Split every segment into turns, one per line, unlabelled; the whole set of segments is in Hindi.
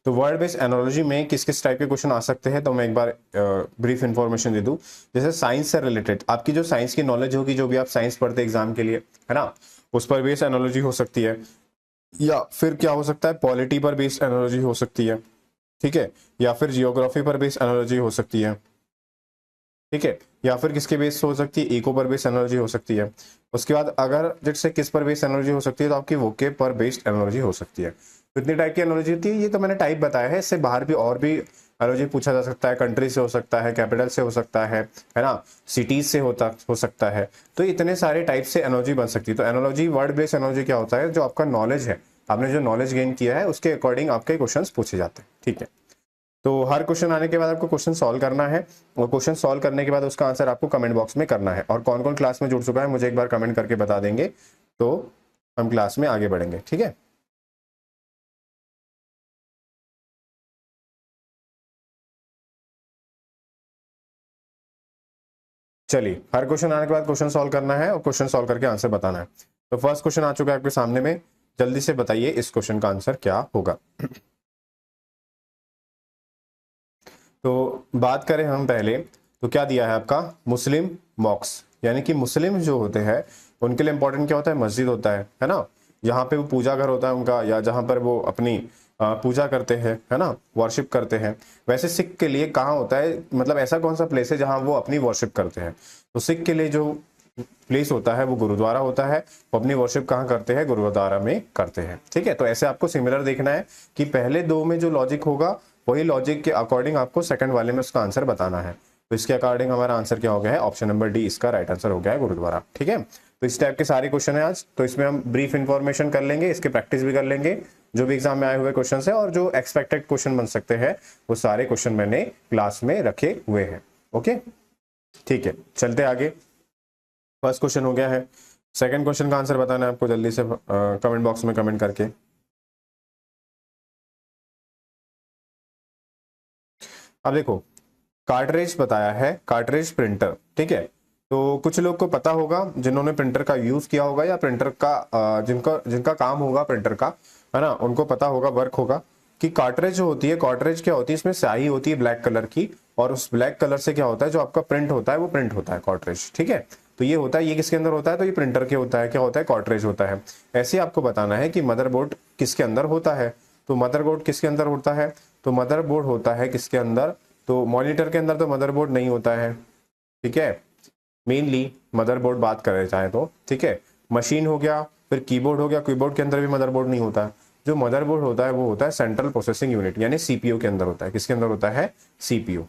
तो वर्ड बेस्ड एनालॉजी में किस किस टाइप के क्वेश्चन आ सकते हैं, तो मैं एक बार ब्रीफ इंफॉर्मेशन दे दूं। जैसे साइंस से रिलेटेड आपकी जो साइंस की नॉलेज होगी, जो भी आप साइंस पढ़ते एग्जाम के लिए, है ना, उस पर बेस्ड एनालॉजी हो सकती है। या फिर क्या हो सकता है, पॉलिटी पर बेस्ड एनालॉजी हो सकती है, ठीक है, या फिर जियोग्राफी पर बेस्ड एनालॉजी हो सकती है, ठीक है, या फिर किसके बेस हो सकती है, इको पर बेस्ड एनालॉजी हो सकती है। उसके बाद अगर जैसे किस पर बेस्ड एनालॉजी हो सकती है, तो आपकी वोके पर बेस्ड एनालॉजी हो सकती है। तो इतनी टाइप की एनालॉजी होती है। ये तो मैंने टाइप बताया है, इससे बाहर भी और भी एनालॉजी पूछा जा सकता है। कंट्री से हो सकता है, कैपिटल से हो सकता है ना, सिटीज से हो सकता है। तो इतने सारे टाइप से एनालॉजी बन सकती है। तो एनालॉजी, वर्ड बेस्ड एनालॉजी क्या होता है, जो आपका नॉलेज है, आपने जो नॉलेज गेन किया है उसके अकॉर्डिंग आपके क्वेश्चंस पूछे जाते हैं, ठीक है। तो हर क्वेश्चन आने के बाद आपको क्वेश्चन सॉल्व करना है, और क्वेश्चन सॉल्व करने के बाद उसका आंसर आपको कमेंट बॉक्स में करना है। और कौन कौन क्लास में जुड़ चुका है मुझे एक बार कमेंट करके बता देंगे, तो हम क्लास में आगे बढ़ेंगे, ठीक है। चलिए, हर क्वेश्चन आने के बाद क्वेश्चन सॉल्व करना है और क्वेश्चन सॉल्व करके आंसर बताना है। तो फर्स्ट क्वेश्चन आ चुका है आपके सामने में, जल्दी से बताइए इस क्वेश्चन का आंसर क्या होगा। तो बात करें हम पहले, तो क्या दिया है आपका, मुस्लिम मॉक्स, यानी कि मुस्लिम जो होते हैं उनके लिए इंपॉर्टेंट क्या होता है, मस्जिद होता है ना, यहाँ पे वो पूजा घर होता है उनका, या जहाँ पर वो अपनी पूजा करते हैं, है ना, वर्शिप करते हैं। वैसे सिख के लिए कहाँ होता है, मतलब ऐसा कौन सा प्लेस है जहाँ वो अपनी वर्शिप करते हैं, तो सिख के लिए जो प्लेस होता है वो गुरुद्वारा होता है। वो अपनी वर्शिप कहाँ करते हैं, गुरुद्वारा में करते हैं, ठीक है। तो ऐसे आपको सिमिलर देखना है कि पहले दो में जो लॉजिक होगा वही लॉजिक के अकॉर्डिंग आपको सेकंड वाले में उसका आंसर बताना है। तो इसके अकॉर्डिंग हमारा आंसर क्या हो गया है, ऑप्शन नंबर डी इसका राइट आंसर हो गया है, गुरुद्वारा, ठीक है। तो इस टाइप के सारे क्वेश्चन है आज, तो इसमें हम ब्रीफ इंफॉर्मेशन कर लेंगे, इसके प्रैक्टिस भी कर लेंगे, जो भी एग्जाम में आए हुए क्वेश्चन है और जो एक्सपेक्टेड क्वेश्चन बन सकते हैं वो सारे क्वेश्चन मैंने क्लास में रखे हुए हैं। ओके, ठीक है, चलते आगे। फर्स्ट क्वेश्चन हो गया है, सेकंड क्वेश्चन का आंसर बताना है आपको जल्दी से कमेंट बॉक्स में कमेंट करके। अब देखो, कार्ट्रिज बताया है, कार्ट्रिज प्रिंटर, ठीक है। तो कुछ लोग को पता होगा जिन्होंने प्रिंटर का यूज किया होगा, या प्रिंटर का जिनका जिनका काम होगा प्रिंटर का, है ना, उनको पता होगा, वर्क होगा कि कार्ट्रिज जो होती है, कार्ट्रिज क्या होती है, इसमें स्याही होती है ब्लैक कलर की, और उस ब्लैक कलर से क्या होता है, जो आपका प्रिंट होता है वो प्रिंट होता है कार्ट्रिज, ठीक है। तो ये होता है, ये किसके अंदर होता है, तो ये प्रिंटर के होता है, क्या होता है, कार्ट्रिज होता है। ऐसे आपको बताना है कि मदरबोर्ड किसके अंदर होता है, तो मदरबोर्ड किसके अंदर होता है, तो मदरबोर्ड होता है किसके अंदर, तो मॉनिटर के अंदर तो मदरबोर्ड नहीं होता है, ठीक है। मेनली मदरबोर्ड बात करें चाहे तो, ठीक है। मशीन हो गया, फिर कीबोर्ड हो गया, कीबोर्ड के अंदर भी मदरबोर्ड नहीं होता है। जो मदरबोर्ड होता है वो होता है सेंट्रल प्रोसेसिंग यूनिट, यानी सीपीयू के अंदर होता है। किसके अंदर होता है, सीपीयू।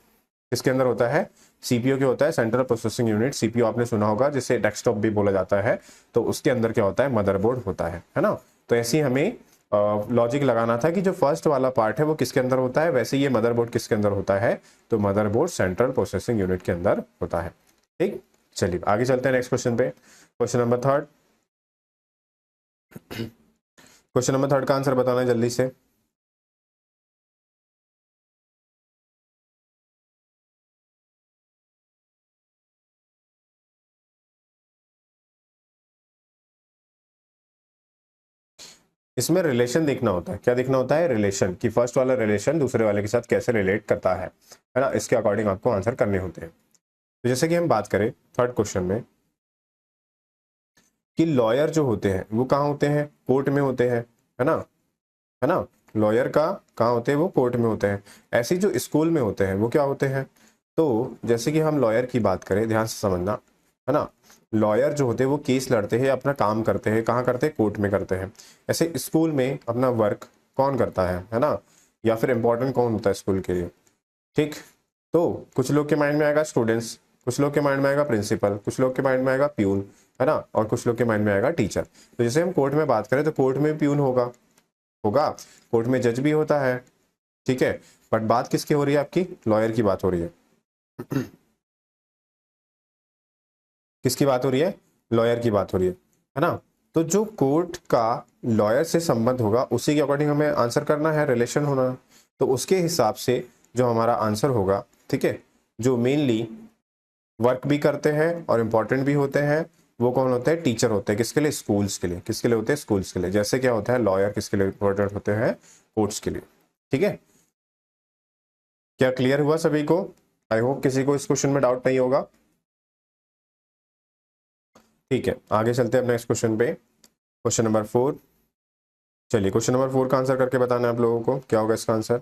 किसके अंदर होता है, सीपीयू के होता है, सेंट्रल प्रोसेसिंग यूनिट। सीपीयू आपने सुना होगा, जिसे डेस्कटॉप भी बोला जाता है, तो उसके अंदर क्या होता है, मदरबोर्ड होता है ना। तो ऐसे ही हमें लॉजिक लगाना था कि जो फर्स्ट वाला पार्ट है वो किसके अंदर होता है, वैसे ये मदरबोर्ड किसके अंदर होता है, तो मदरबोर्ड सेंट्रल प्रोसेसिंग यूनिट के अंदर होता है, ठीक। चलिए आगे चलते हैं नेक्स्ट क्वेश्चन पे, question number third. Question number third का आंसर बताना है जल्दी से। इसमें रिलेशन देखना होता है, क्या देखना होता है, रिलेशन, कि फर्स्ट वाला रिलेशन दूसरे वाले के साथ कैसे रिलेट करता है ना, इसके अकॉर्डिंग आपको आंसर करने होते हैं। तो जैसे कि हम बात करें थर्ड क्वेश्चन में कि लॉयर जो होते हैं वो कहाँ होते हैं, कोर्ट में होते हैं, है ना, है ना। लॉयर का कहाँ होते हैं, वो कोर्ट में होते हैं। ऐसे ही जो स्कूल में होते हैं वो क्या होते हैं, तो जैसे कि हम लॉयर की बात करें, ध्यान से समझना, है ना। लॉयर जो होते हैं वो केस लड़ते हैं, अपना काम करते हैं, कहाँ करते हैं, कोर्ट में करते हैं। ऐसे स्कूल में अपना वर्क कौन करता है ना, या फिर इंपॉर्टेंट कौन होता है स्कूल के लिए, ठीक। तो कुछ लोग के माइंड में आएगा स्टूडेंट्स, कुछ लोग के माइंड में आएगा प्रिंसिपल, कुछ लोग के माइंड में आएगा प्यून, है ना, और कुछ लोग के माइंड में आएगा टीचर। तो जैसे हम कोर्ट में बात करें तो कोर्ट में प्यून होगा, होगा, कोर्ट में जज भी होता है, ठीक है। बट बात किसकी हो रही है, आपकी लॉयर की बात हो रही है। किसकी बात हो रही है, लॉयर की बात हो रही है ना। तो जो कोर्ट का लॉयर से संबंध होगा उसी के अकॉर्डिंग हमें आंसर करना है, रिलेशन होना। तो उसके हिसाब से जो हमारा आंसर होगा, ठीक है, जो मेनली वर्क भी करते हैं और इंपॉर्टेंट भी होते हैं, वो कौन होते हैं, टीचर होते हैं। किसके लिए, स्कूल्स के लिए। किसके लिए होते हैं, स्कूल्स के लिए। जैसे क्या होता है, लॉयर किसके लिए इंपॉर्टेंट होते हैं, कोर्ट्स के लिए। ठीक है, क्या क्लियर हुआ सभी को? आई होप किसी को इस क्वेश्चन में डाउट नहीं होगा। ठीक है, आगे चलते हैं अपने नेक्स्ट क्वेश्चन पे, क्वेश्चन नंबर 4। चलिए क्वेश्चन नंबर 4 का आंसर करके बताना है आप लोगों को, क्या होगा इसका आंसर।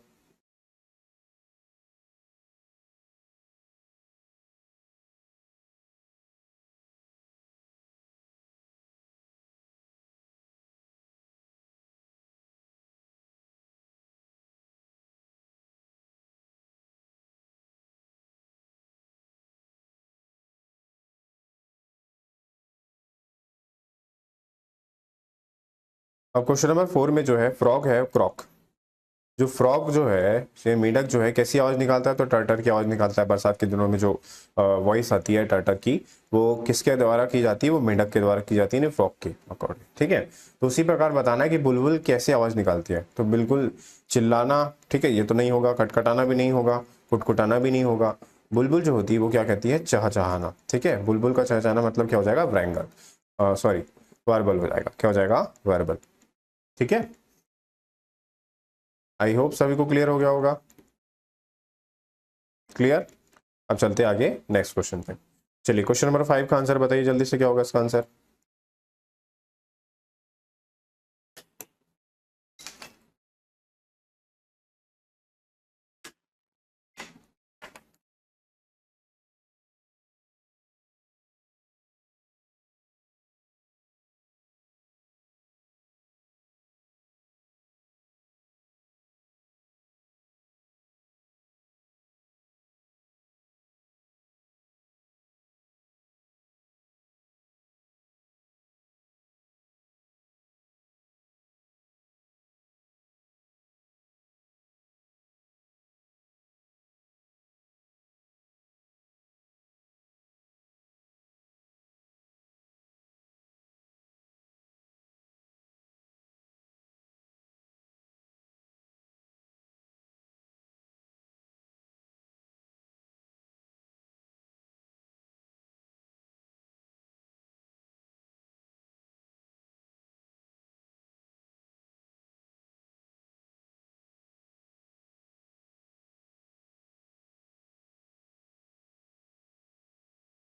अब क्वेश्चन नंबर 4 में जो है फ्रॉग है, क्रॉक। जो फ्रॉग जो है, से मेंढक जो है कैसी आवाज निकालता है, तो टर्टर की आवाज निकालता है। बरसात के दिनों में जो वॉइस आती है टर्टर की, वो किसके द्वारा की जाती है, वो मेंढक के द्वारा की जाती है, फ्रॉग के अकॉर्डिंग। ठीक है, तो उसी प्रकार बताना है कि बुलबुल कैसे आवाज निकालती है। तो बिल्कुल चिल्लाना, ठीक है, ये तो नहीं होगा, खटखटाना भी नहीं होगा, कुटकुटाना भी नहीं होगा। बुलबुल जो होती है वो क्या कहती है, चहचहाना। ठीक है, बुलबुल का चहचहाना मतलब क्या हो जाएगा, व्रैंगल, सॉरी वर्बल हो जाएगा। क्या हो जाएगा, वर्बल। ठीक है, आई होप सभी को क्लियर हो गया होगा। क्लियर, अब चलते आगे नेक्स्ट क्वेश्चन पे। चलिए क्वेश्चन नंबर 5 का आंसर बताइए जल्दी से, क्या होगा इसका आंसर।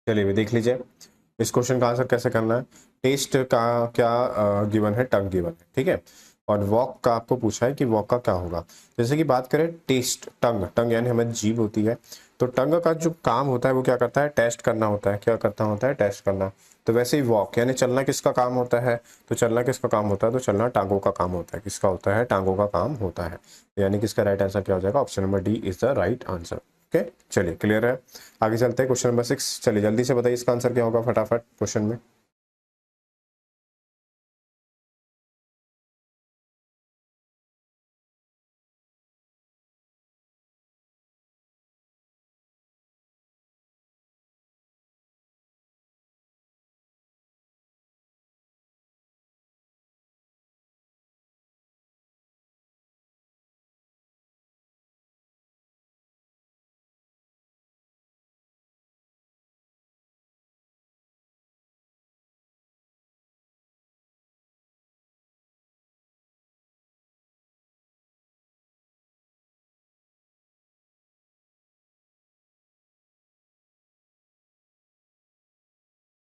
चलिए देख लीजिए इस क्वेश्चन का आंसर कैसे करना है। टेस्ट का क्या गिवन है, टंग गिवन है। ठीक है, और वॉक का आपको पूछा है कि वॉक का क्या होगा। जैसे कि बात करें टेस्ट, टंग, टंग यानी हमें जीभ होती है, तो टंग का जो काम होता है वो क्या करता है, टेस्ट करना होता है। क्या करता होता है, टेस्ट करना। तो वैसे ही वॉक यानी चलना किसका काम होता है, तो चलना किसका काम होता है, तो चलना टांगों का काम होता है। किसका होता है, टांगों का काम होता है। यानी कि इसका राइट आंसर क्या हो जाएगा, option number D is the right answer. Okay, चलिए क्लियर है, आगे चलते हैं क्वेश्चन नंबर 6। चलिए जल्दी से बताइए इसका आंसर क्या होगा फटाफट क्वेश्चन में।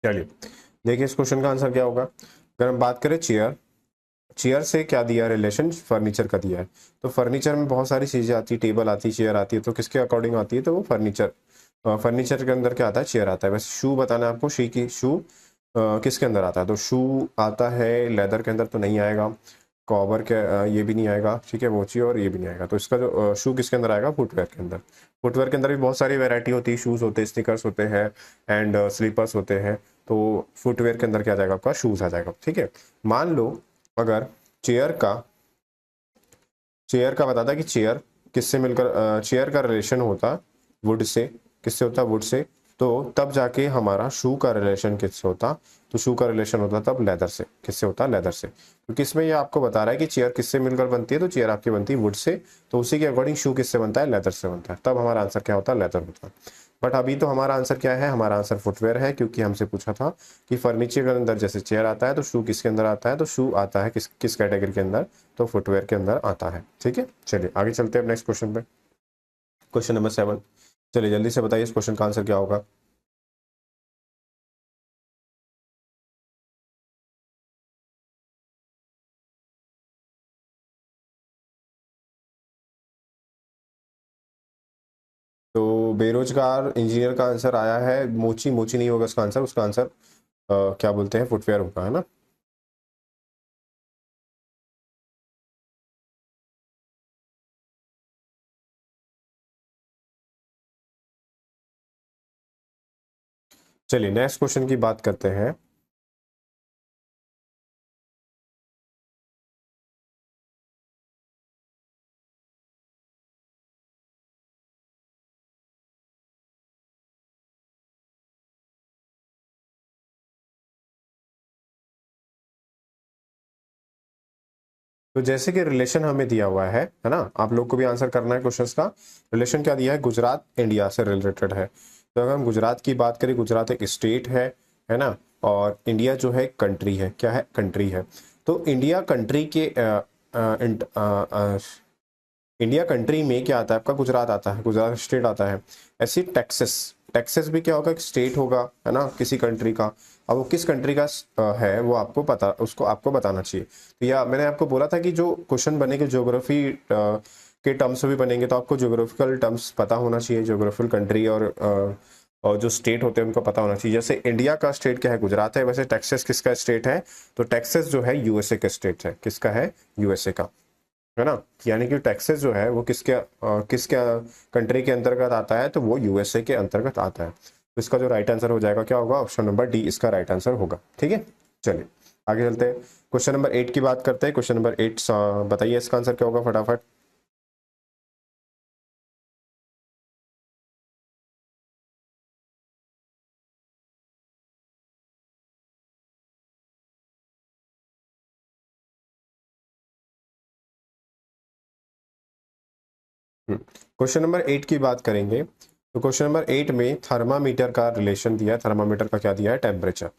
चलिए देखिए इस क्वेश्चन का आंसर क्या होगा। अगर हम बात करें चेयर, चेयर से क्या दिया रिलेशन, फर्नीचर का दिया है। तो फर्नीचर में बहुत सारी चीजें आती है, टेबल आती है, चेयर आती है, तो किसके अकॉर्डिंग आती है, तो वो फर्नीचर, फर्नीचर के अंदर क्या आता है, चेयर आता है। वैसे शू बताना है आपको, शी की शू किसके अंदर आता है, तो शू आता है लेदर के अंदर, तो नहीं आएगा। कॉवर के ये भी नहीं आएगा, ठीक है, मोची, और ये भी नहीं आएगा। तो इसका जो शू किसके अंदर आएगा, फुटवेयर के अंदर। फुटवेयर के अंदर भी बहुत सारी वैरायटी होती है, शूज होते हैं, स्निकर्स होते हैं, एंड स्लीपर्स होते हैं। तो फुटवेयर के अंदर क्या आ जाएगा, आपका शूज आ जाएगा। ठीक है, मान लो अगर चेयर का, चेयर का बताता कि चेयर किससे मिलकर, चेयर का रिलेशन होता वुड से, किससे होता, वुड से, तो तब जाके हमारा शू का रिलेशन किससे होता, तो शू का रिलेशन होता तब लेदर से। किससे होता, लेदर से। क्योंकि इसमें ये आपको बता रहा है कि चेयर किससे मिलकर बनती है, तो चेयर आपकी बनती है वुड से, तो उसी के अकॉर्डिंग शू किससे बनता है, लेदर से बनता है। तब हमारा आंसर क्या होता है, लेदर होता है। बट अभी तो हमारा आंसर क्या है, हमारा आंसर फुटवेयर है, क्योंकि हमसे पूछा था कि फर्नीचर के अंदर जैसे चेयर आता है तो शू किसके अंदर आता है, तो शू आता है किस किस कैटेगरी के अंदर, तो फुटवेयर के अंदर आता है। ठीक है, चलिए आगे चलते हैं नेक्स्ट क्वेश्चन पे। क्वेश्चन नंबर 7, चलिए जल्दी से बताइए इस क्वेश्चन का आंसर क्या होगा। तो बेरोजगार इंजीनियर का आंसर आया है मोची, मोची नहीं होगा उसका आंसर, उसका आंसर क्या बोलते हैं, फुटवेयर होगा, है ना। चलिए नेक्स्ट क्वेश्चन की बात करते हैं। तो जैसे कि रिलेशन हमें दिया हुआ है ना, आप लोग को भी आंसर करना है क्वेश्चंस का। रिलेशन क्या दिया है, गुजरात इंडिया से रिलेटेड है। तो अगर हम गुजरात की बात करें, गुजरात एक स्टेट है ना, और इंडिया जो है कंट्री है, क्या है, कंट्री है। तो इंडिया कंट्री के इंडिया कंट्री में क्या आता है आपका, गुजरात आता है, गुजरात स्टेट आता है। ऐसी टेक्सास, टेक्सास भी क्या होगा, एक स्टेट होगा, है ना, किसी कंट्री का। अब वो किस कंट्री का है वो आपको पता, उसको आपको बताना चाहिए। तो या मैंने आपको बोला था कि जो क्वेश्चन बनेंगे ज्योग्राफी के टर्म्स भी बनेंगे, तो आपको ज्योग्राफिकल टर्म्स पता होना चाहिए, ज्योग्राफिकल कंट्री और जो स्टेट होते हैं उनको पता होना चाहिए। जैसे इंडिया का स्टेट क्या है, गुजरात है, वैसे टेक्सास किसका स्टेट है, तो टेक्सास जो है यूएसए का स्टेट है, किसका है, यूएसए का, है ना। यानी कि टैक्सेस जो है वो किसके किसके कंट्री के अंतर्गत आता है, तो वो यूएसए के अंतर्गत आता है। तो इसका जो राइट आंसर हो जाएगा क्या होगा, ऑप्शन नंबर डी इसका राइट आंसर होगा। ठीक है, चलिए आगे चलते हैं। क्वेश्चन नंबर 8 की बात करते हैं। क्वेश्चन नंबर 8 बताइए इसका आंसर क्या होगा फटाफट। क्वेश्चन नंबर 8 की बात करेंगे। तो क्वेश्चन नंबर 8 में थर्मामीटर का रिलेशन दिया है, थर्मामीटर का क्या दिया है, टेम्परेचर।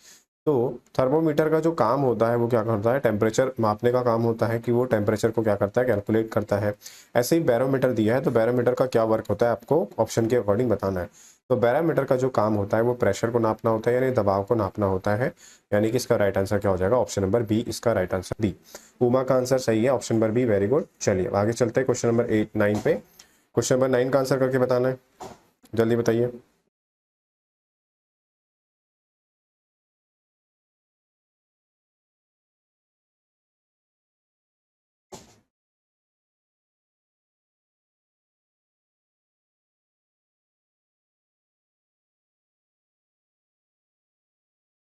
तो थर्मोमीटर का जो काम होता है वो क्या करता है, टेम्परेचर मापने का काम होता है, कि वो टेम्परेचर को क्या करता है, कैलकुलेट करता है। ऐसे ही बैरोमीटर दिया है, तो बैरोमीटर का क्या वर्क होता है आपको ऑप्शन के अकॉर्डिंग बताना है। तो बैरोमीटर का जो काम होता है वो प्रेशर को नापना होता है, यानी दबाव को नापना होता है। यानी कि इसका राइट आंसर क्या हो जाएगा, ऑप्शन नंबर बी इसका राइट आंसर, डी उमा का आंसर सही है, option number B, very good. चलिए आगे चलते हैं क्वेश्चन नंबर 9 पे। क्वेश्चन नंबर 9 का आंसर करके बताना है, जल्दी बताइए।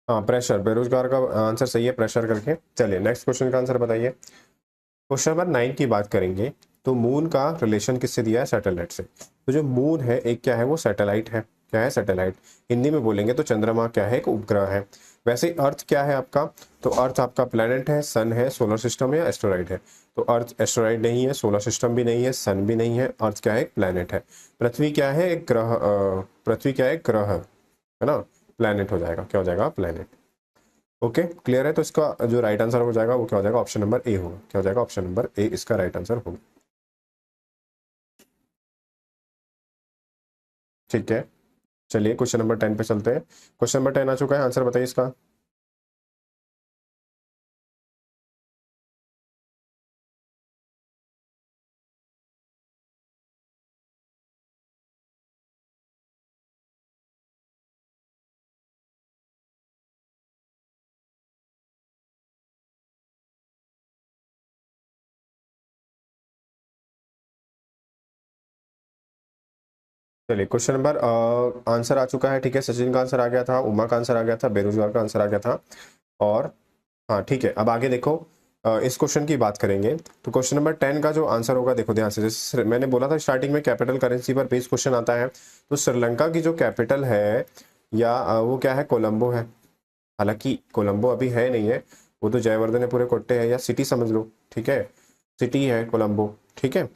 हाँ प्रेशर, बेरोजगार का आंसर सही है, प्रेशर करके। चलिए नेक्स्ट क्वेश्चन का आंसर बताइए। क्वेश्चन नंबर 9 की बात करेंगे। तो मून का रिलेशन किससे दिया है, सैटेलाइट से। तो जो मून है एक क्या है, वो सैटेलाइट है, क्या है, सैटेलाइट। हिंदी में बोलेंगे तो चंद्रमा क्या है, एक उपग्रह है। वैसे अर्थ क्या है आपका, तो अर्थ आपका प्लेनेट है, सन है, सोलर सिस्टम है या एस्टेरॉइड है। तो अर्थ एस्टेरॉइड नहीं है, सोलर सिस्टम भी नहीं है, सन भी नहीं है, अर्थ क्या है, एक प्लेनेट है। पृथ्वी क्या है, एक ग्रह, पृथ्वी क्या है, एक ग्रह है ना, प्लेनेट हो जाएगा, क्या हो जाएगा, प्लेनेट। ओके क्लियर है, तो इसका जो राइट आंसर हो जाएगा वो क्या हो जाएगा, ऑप्शन नंबर ए होगा, क्या हो जाएगा, ऑप्शन नंबर ए इसका राइट आंसर होगा। ठीक है, चलिए क्वेश्चन नंबर 10 पे चलते हैं। क्वेश्चन नंबर 10 आ चुका है, आंसर बताइए इसका। चलिए क्वेश्चन नंबर आंसर आ चुका है। ठीक है, सचिन का आंसर आ गया था, उमा का आंसर आ गया था, बेरोजगार का आंसर आ गया था, और हाँ ठीक है। अब आगे देखो, इस क्वेश्चन की बात करेंगे। तो क्वेश्चन नंबर 10 का जो आंसर होगा, देखो ध्यान से, जैसे मैंने बोला था स्टार्टिंग में कैपिटल करेंसी पर बेस्ड क्वेश्चन आता है। तो श्रीलंका की जो कैपिटल है या वो क्या है, कोलंबो है। हालांकि कोलंबो अभी है नहीं है, वो तो जयवर्धन पूरे कोट्टे है, या सिटी समझ लो, ठीक है, सिटी है कोलंबो। ठीक है,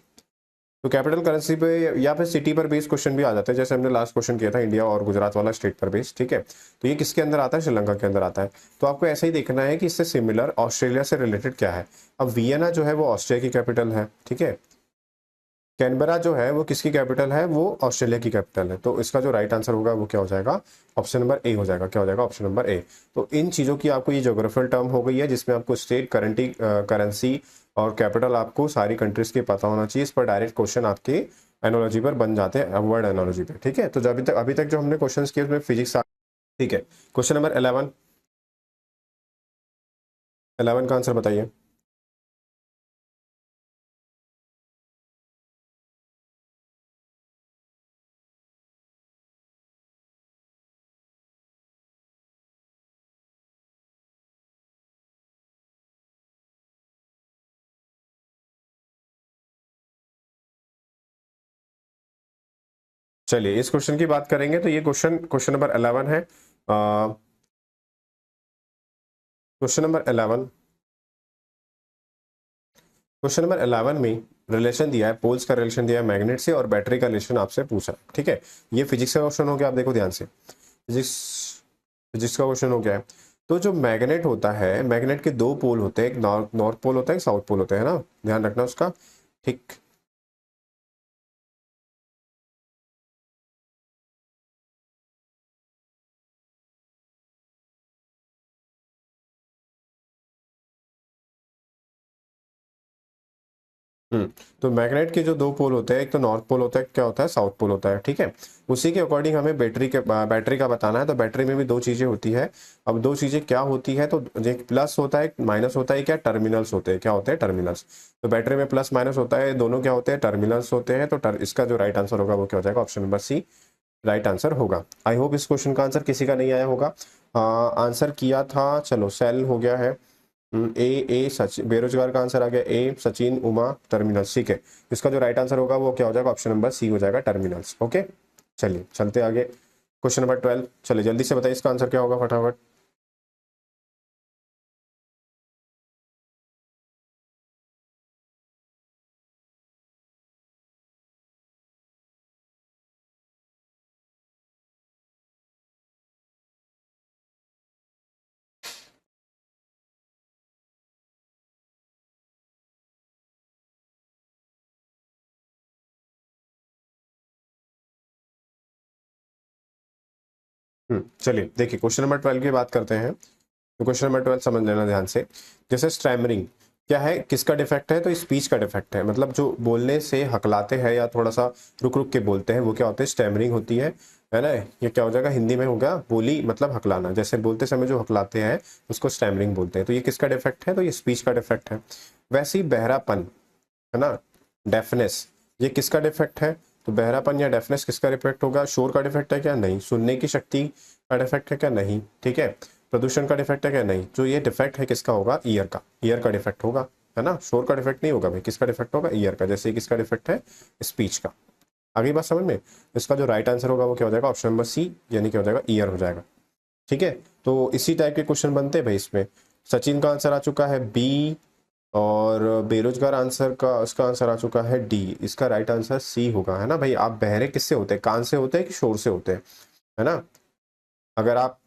तो कैपिटल करेंसी पे या फिर सिटी पर बेस्ड क्वेश्चन भी आ जाते हैं, जैसे हमने लास्ट क्वेश्चन किया था इंडिया और गुजरात वाला, स्टेट पर बेस्ड, ठीक है। तो ये किसके अंदर आता है, श्रीलंका के अंदर आता है। तो आपको ऐसा ही देखना है कि इससे सिमिलर ऑस्ट्रेलिया से रिलेटेड क्या है। अब वियना जो है वो ऑस्ट्रिया की कैपिटल है, ठीक है। कैनबरा जो है वो किसकी कैपिटल है, वो ऑस्ट्रेलिया की कैपिटल है। तो इसका जो राइट आंसर होगा वो क्या हो जाएगा, ऑप्शन नंबर ए हो जाएगा। क्या हो जाएगा, ऑप्शन नंबर ए। तो इन चीज़ों की आपको ये ज्योग्राफिकल टर्म हो गई है, जिसमें आपको स्टेट, करेंसी और कैपिटल आपको सारी कंट्रीज के पता होना चाहिए। इस पर डायरेक्ट क्वेश्चन आपके एनोलॉजी पर बन जाते हैं, वर्ड एनोलॉजी पे, ठीक है। तो जो अभी तक जो हमने क्वेश्चन किए उसमें फिजिक्स, ठीक है। क्वेश्चन नंबर 11, 11 का आंसर बताइए। चलिए इस क्वेश्चन की बात करेंगे। तो ये क्वेश्चन नंबर 11 है। क्वेश्चन नंबर 11, क्वेश्चन नंबर 11 में रिलेशन दिया है, पोल्स का रिलेशन दिया है मैग्नेट से, और बैटरी का रिलेशन आपसे पूछा है, ठीक है। ये फिजिक्स का क्वेश्चन हो गया, आप देखो ध्यान से, फिजिक्स फिजिक्स का क्वेश्चन हो गया है। तो जो मैग्नेट होता है, मैग्नेट के दो पोल होते हैं, एक नॉर्थ पोल होता है, एक साउथ पोल होता है ना, ध्यान रखना उसका, ठीक। तो मैग्नेट के जो दो पोल होते हैं, एक तो नॉर्थ पोल होता है, क्या होता है, साउथ पोल होता है, ठीक है। उसी के अकॉर्डिंग हमें बैटरी का बताना है। तो बैटरी में भी दो चीजें होती है। अब दो चीजें क्या होती है, तो एक प्लस होता है, माइनस होता है, क्या टर्मिनल्स होते हैं, क्या होते हैं, टर्मिनल्स। तो बैटरी में प्लस माइनस होता है, दोनों क्या होते हैं, टर्मिनल्स होते हैं। तो इसका जो राइट आंसर होगा वो क्या हो जाएगा, option number C right answer होगा। आई होप इस क्वेश्चन का आंसर किसी का नहीं आया होगा। आंसर किया था, चलो सेल हो गया है, ए ए सचिन, बेरोजगार का आंसर आ गया ए, सचिन, उमा, टर्मिनल्स, ठीक है। इसका जो राइट आंसर होगा वो क्या हो जाएगा, ऑप्शन नंबर सी हो जाएगा, टर्मिनल्स। ओके, चलिए चलते आगे। क्वेश्चन नंबर 12, चलिए जल्दी से बताइए इसका आंसर क्या होगा फटाफट। चलिए देखिए क्वेश्चन नंबर 12 की बात करते हैं। तो क्वेश्चन नंबर 12 समझ लेना ध्यान से। जैसे स्टैमरिंग क्या है, किसका डिफेक्ट है, तो स्पीच का डिफेक्ट है। मतलब जो बोलने से हकलाते हैं या थोड़ा सा रुक रुक के बोलते हैं, वो क्या होते हैं, स्टैमरिंग होती है ना। ये क्या हो जाएगा, हिंदी में होगा बोली मतलब हकलाना, जैसे बोलते समय जो हकलाते हैं उसको स्टैमरिंग बोलते हैं। तो ये किसका डिफेक्ट है, तो ये स्पीच का डिफेक्ट है। वैसे ही बहरापन है ना, डेफनेस, ये किसका डिफेक्ट है। तो बहरापन या डेफनेस किसका डिफेक्ट होगा, शोर का डिफेक्ट है क्या, नहीं। सुनने की शक्ति का डिफेक्ट है क्या, नहीं, ठीक है। प्रदूषण का डिफेक्ट है क्या, नहीं। जो ये डिफेक्ट है किसका होगा, ईयर का, ईयर का डिफेक्ट होगा, है ना। शोर का डिफेक्ट नहीं होगा भाई, किसका डिफेक्ट होगा, ईयर का। जैसे किसका डिफेक्ट है, स्पीच का। आगे बात समझ में। इसका जो राइट आंसर होगा वो क्या हो जाएगा, ऑप्शन नंबर सी, यानी क्या हो जाएगा, ईयर हो जाएगा, ठीक है। तो इसी टाइप के क्वेश्चन बनते हैं भाई इसमें। सचिन का आंसर आ चुका है बी, और बेरोजगार आंसर का, उसका आंसर आ चुका है डी। इसका राइट आंसर सी होगा, है ना भाई। आप बहरे किससे होते हैं, कान से होते हैं कि शोर से होते हैं, है ना। अगर आप,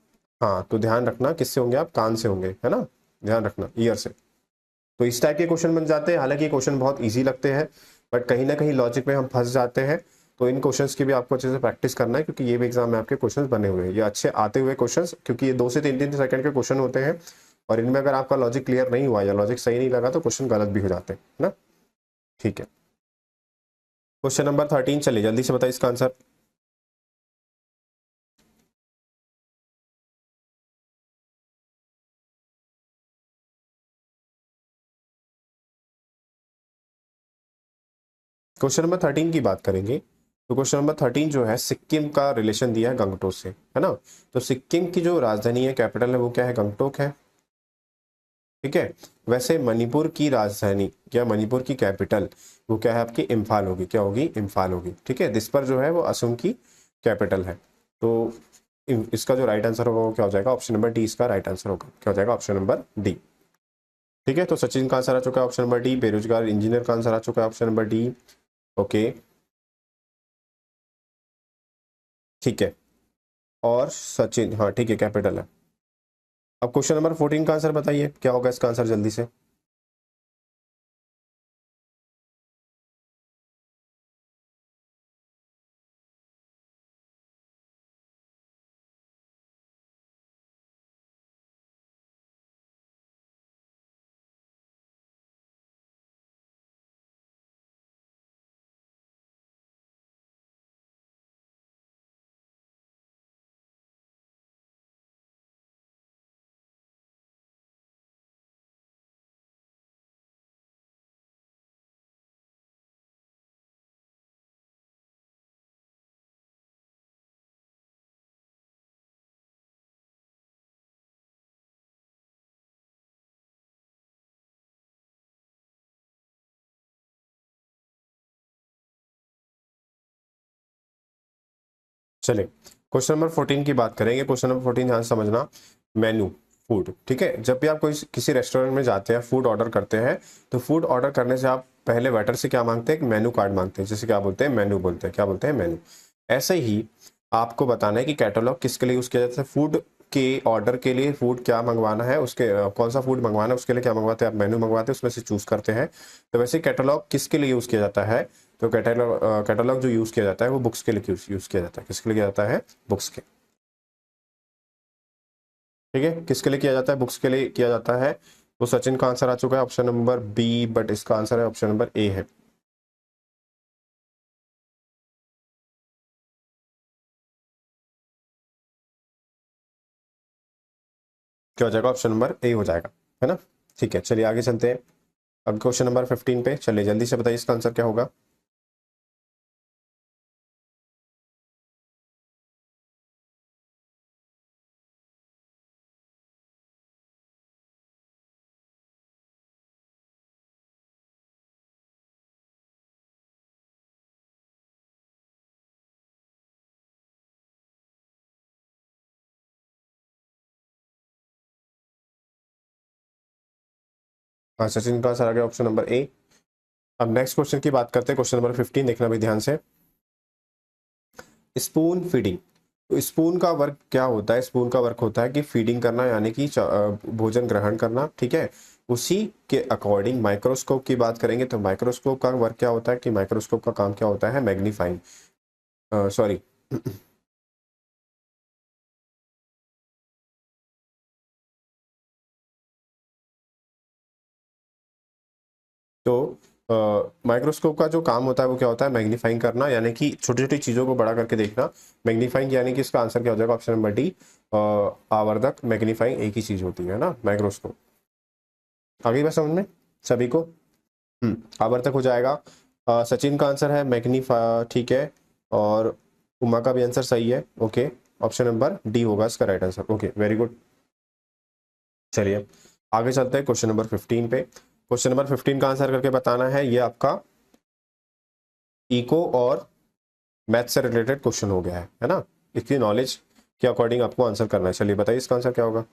हाँ तो ध्यान रखना किससे होंगे आप, कान से होंगे, है ना, ध्यान रखना, ईयर से। तो इस टाइप के क्वेश्चन बन जाते हैं। हालांकि ये क्वेश्चन बहुत ईजी लगते हैं, बट कहीं ना कहीं लॉजिक में हम फंस जाते हैं। तो इन क्वेश्चंस की भी आपको अच्छे से प्रैक्टिस करना है, क्योंकि ये भी एग्जाम में आपके क्वेश्चंस बने हुए हैं, ये अच्छे आते हुए क्वेश्चंस, क्योंकि ये 2 से 3 सेकंड के क्वेश्चन होते हैं। और इनमें अगर आपका लॉजिक क्लियर नहीं हुआ या लॉजिक सही नहीं लगा तो क्वेश्चन गलत भी हो जाते हैं, है ना, ठीक है। क्वेश्चन नंबर 13, चलिए जल्दी से बताइए इसका आंसर। क्वेश्चन नंबर 13 की बात करेंगे। तो क्वेश्चन नंबर 13 जो है, सिक्किम का रिलेशन दिया है गंगटोक से, है ना। तो सिक्किम की जो राजधानी है, कैपिटल है, वो क्या है, गंगटोक है, ठीक है। वैसे मणिपुर की राजधानी या मणिपुर की कैपिटल वो क्या है आपकी, इम्फाल होगी, क्या होगी, इम्फाल होगी, ठीक है। दिसपर जो है वो असम की कैपिटल है। तो इसका जो राइट आंसर होगा वो क्या हो जाएगा, ऑप्शन नंबर डी इसका राइट आंसर होगा, क्या हो जाएगा, ऑप्शन नंबर डी, ठीक है। तो सचिन का आंसर आ चुका है ऑप्शन नंबर डी, बेरोजगार इंजीनियर का आंसर आ चुका है ऑप्शन नंबर डी, ओके ठीक है, और सचिन, हाँ ठीक है, कैपिटल है। अब क्वेश्चन नंबर 14 का आंसर बताइए, क्या होगा इसका आंसर जल्दी से। चलिए क्वेश्चन नंबर 14 की बात करेंगे। क्वेश्चन नंबर 14 ध्यान से समझना। मेन्यू, फूड, ठीक है। जब भी आप कोई किसी रेस्टोरेंट में जाते हैं, फूड ऑर्डर करते हैं, तो फूड ऑर्डर करने से आप पहले वेटर से क्या मांगते हैं, मेन्यू कार्ड मांगते हैं, जिसे क्या बोलते हैं, मेन्यू बोलते हैं। क्या बोलते हैं, मेन्यू। ऐसे ही आपको बताना है कि कैटलॉग किसके लिए यूज किया जाता है। फूड के ऑर्डर के लिए फूड क्या मंगवाना है, उसके कौन सा फूड मंगवाना है, उसके लिए क्या मंगवाते हैं, आप मेन्यू मंगवाते हैं, उसमें से चूज करते हैं। तो वैसे कैटलॉग किसके लिए यूज किया जाता है, तो कैटलॉग जो यूज किया जाता है वो बुक्स के लिए यूज किया जाता है। किसके लिए किया जाता है, बुक्स के, ठीक है। किसके लिए किया जाता है, बुक्स के लिए किया जाता है। तो सचिन का आंसर आ चुका है ऑप्शन नंबर बी, बट इसका आंसर है ऑप्शन नंबर ए है। क्या हो जाएगा, ऑप्शन नंबर ए हो जाएगा, है ना। ठीक है, चलिए आगे चलते हैं। अब क्वेश्चन नंबर 15 पे चलिए, जल्दी से बताइए इसका आंसर क्या होगा। हाँ, सचिन का आंसर आ गया ऑप्शन नंबर ए। अब नेक्स्ट क्वेश्चन की बात करते हैं। क्वेश्चन नंबर 15 देखना भी ध्यान से। Spoon feeding. तो स्पून का वर्क क्या होता है, स्पून का वर्क होता है कि फीडिंग करना, यानी कि भोजन ग्रहण करना, ठीक है। उसी के अकॉर्डिंग माइक्रोस्कोप की बात करेंगे तो माइक्रोस्कोप का वर्क क्या होता है, कि माइक्रोस्कोप का काम क्या होता है, मैग्नीफाइंग, सॉरी तो माइक्रोस्कोप का जो काम होता है वो क्या होता है, मैग्नीफाइंग करना, यानी कि छोटी छोटी चीजों को बड़ा करके देखना। मैग्नीफाइंग, यानी कि इसका आंसर क्या हो जाएगा, ऑप्शन नंबर डी, आवर्धक। मैग्नीफाइंग एक ही चीज होती है ना, माइक्रोस्कोप। आगे बात समझ में सभी को। आवर्तक हो जाएगा। सचिन का आंसर है मैग्नीफा, ठीक है। और उमा का भी आंसर सही है, ओके। ऑप्शन नंबर डी होगा इसका right answer, okay, very good. चलिए आगे चलते हैं क्वेश्चन नंबर 15 पे। क्वेश्चन नंबर 15 का आंसर करके बताना है। ये आपका इको और मैथ से रिलेटेड क्वेश्चन हो गया है ना। इसकी नॉलेज के अकॉर्डिंग आपको आंसर करना है। चलिए बताइए इसका आंसर क्या होगा।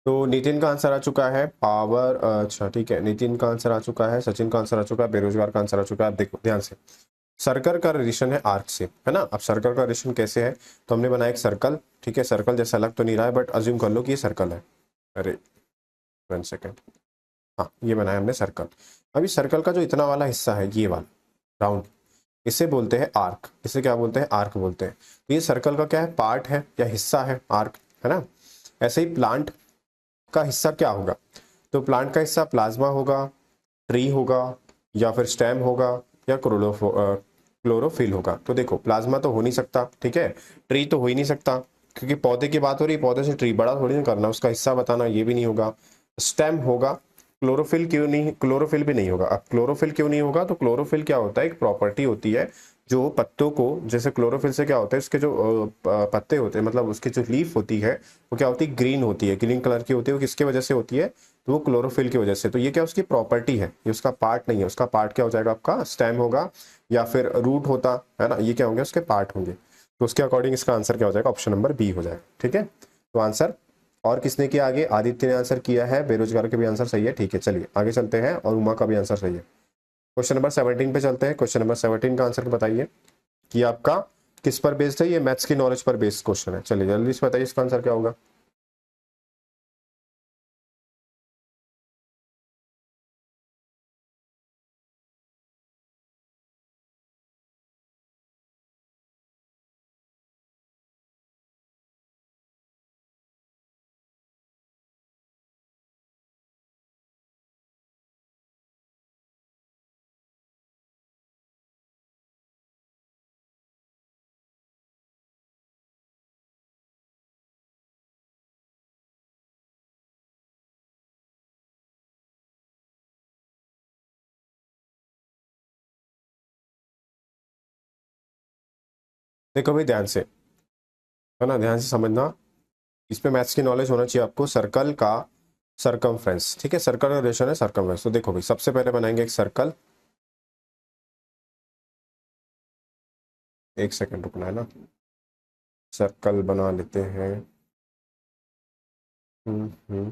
तो नितिन का आंसर आ चुका है पावर, अच्छा ठीक है, नितिन का आंसर आ चुका है, सचिन का आंसर आ चुका है, बेरोजगार का आंसर आ चुका है। आप देखो ध्यान से, सर्कल का रिलेशन है आर्क से, है ना। अब सर्कल का रिलेशन कैसे है, तो हमने बनाया एक सर्कल, ठीक है। सर्कल जैसा लग तो नहीं रहा है, बट अज्यूम कर लो कि ये सर्कल है। अरे 1 सेकेंड, हाँ ये बनाया हमने सर्कल। अभी सर्कल का जो इतना वाला हिस्सा है, ये वाला राउंड, इसे बोलते हैं आर्क। इसे क्या बोलते हैं, आर्क बोलते हैं। तो ये सर्कल का क्या है, पार्ट है या हिस्सा है, आर्क, है ना। ऐसे ही प्लांट का हिस्सा क्या होगा, तो प्लांट का हिस्सा प्लाज्मा होगा, ट्री होगा, या फिर स्टेम होगा, या क्लोरोफिल होगा। तो देखो प्लाज्मा तो हो नहीं सकता, ठीक है। ट्री तो हो ही नहीं सकता, क्योंकि पौधे की बात हो रही है, पौधे से ट्री बड़ा थोड़ी ना करना, उसका हिस्सा बताना, ये भी नहीं होगा। स्टेम होगा। क्लोरोफिल क्यों नहीं, क्लोरोफिल भी नहीं होगा। अब क्लोरोफिल क्यों नहीं होगा, तो क्लोरोफिल क्या होता है, एक प्रॉपर्टी होती है जो पत्तों को, जैसे क्लोरोफिल से क्या होता है, उसके जो पत्ते होते हैं, मतलब उसकी जो लीफ होती है वो क्या होती है, ग्रीन होती है, ग्रीन कलर की होती है। वो किसके वजह से होती है, तो वो क्लोरोफिल की वजह से। तो ये क्या उसकी प्रॉपर्टी है, ये उसका पार्ट नहीं है। उसका पार्ट क्या हो जाएगा, आपका स्टेम होगा या फिर रूट होता है ना, ये क्या होंगे, उसके पार्ट होंगे। तो उसके अकॉर्डिंग इसका आंसर क्या हो जाएगा, ऑप्शन नंबर बी हो जाएगा। ठीक है, तो आंसर, और किसने किया आगे, आदित्य ने आंसर किया है, बेरोजगार का भी आंसर सही है। ठीक है, चलिए आगे चलते हैं, और उमा का भी आंसर सही है। क्वेश्चन नंबर 17 पे चलते हैं। क्वेश्चन नंबर 17 का आंसर बताइए कि आपका किस पर बेस्ड है, ये मैथ्स की नॉलेज पर बेस्ड क्वेश्चन है। चलिए जल्दी से बताइए इसका आंसर क्या होगा। देखो भाई ध्यान से, है ना, ध्यान से समझना। इस पे मैथ्स की नॉलेज होना चाहिए आपको। सर्कल का सरकमफ्रेंस, ठीक है, सर्कल का रिलेशन है सरकमफ्रेंस। तो देखो भाई, सबसे पहले बनाएंगे एक सर्कल। एक सेकंड रुकना है ना, सर्कल बना लेते हैं। हम्म।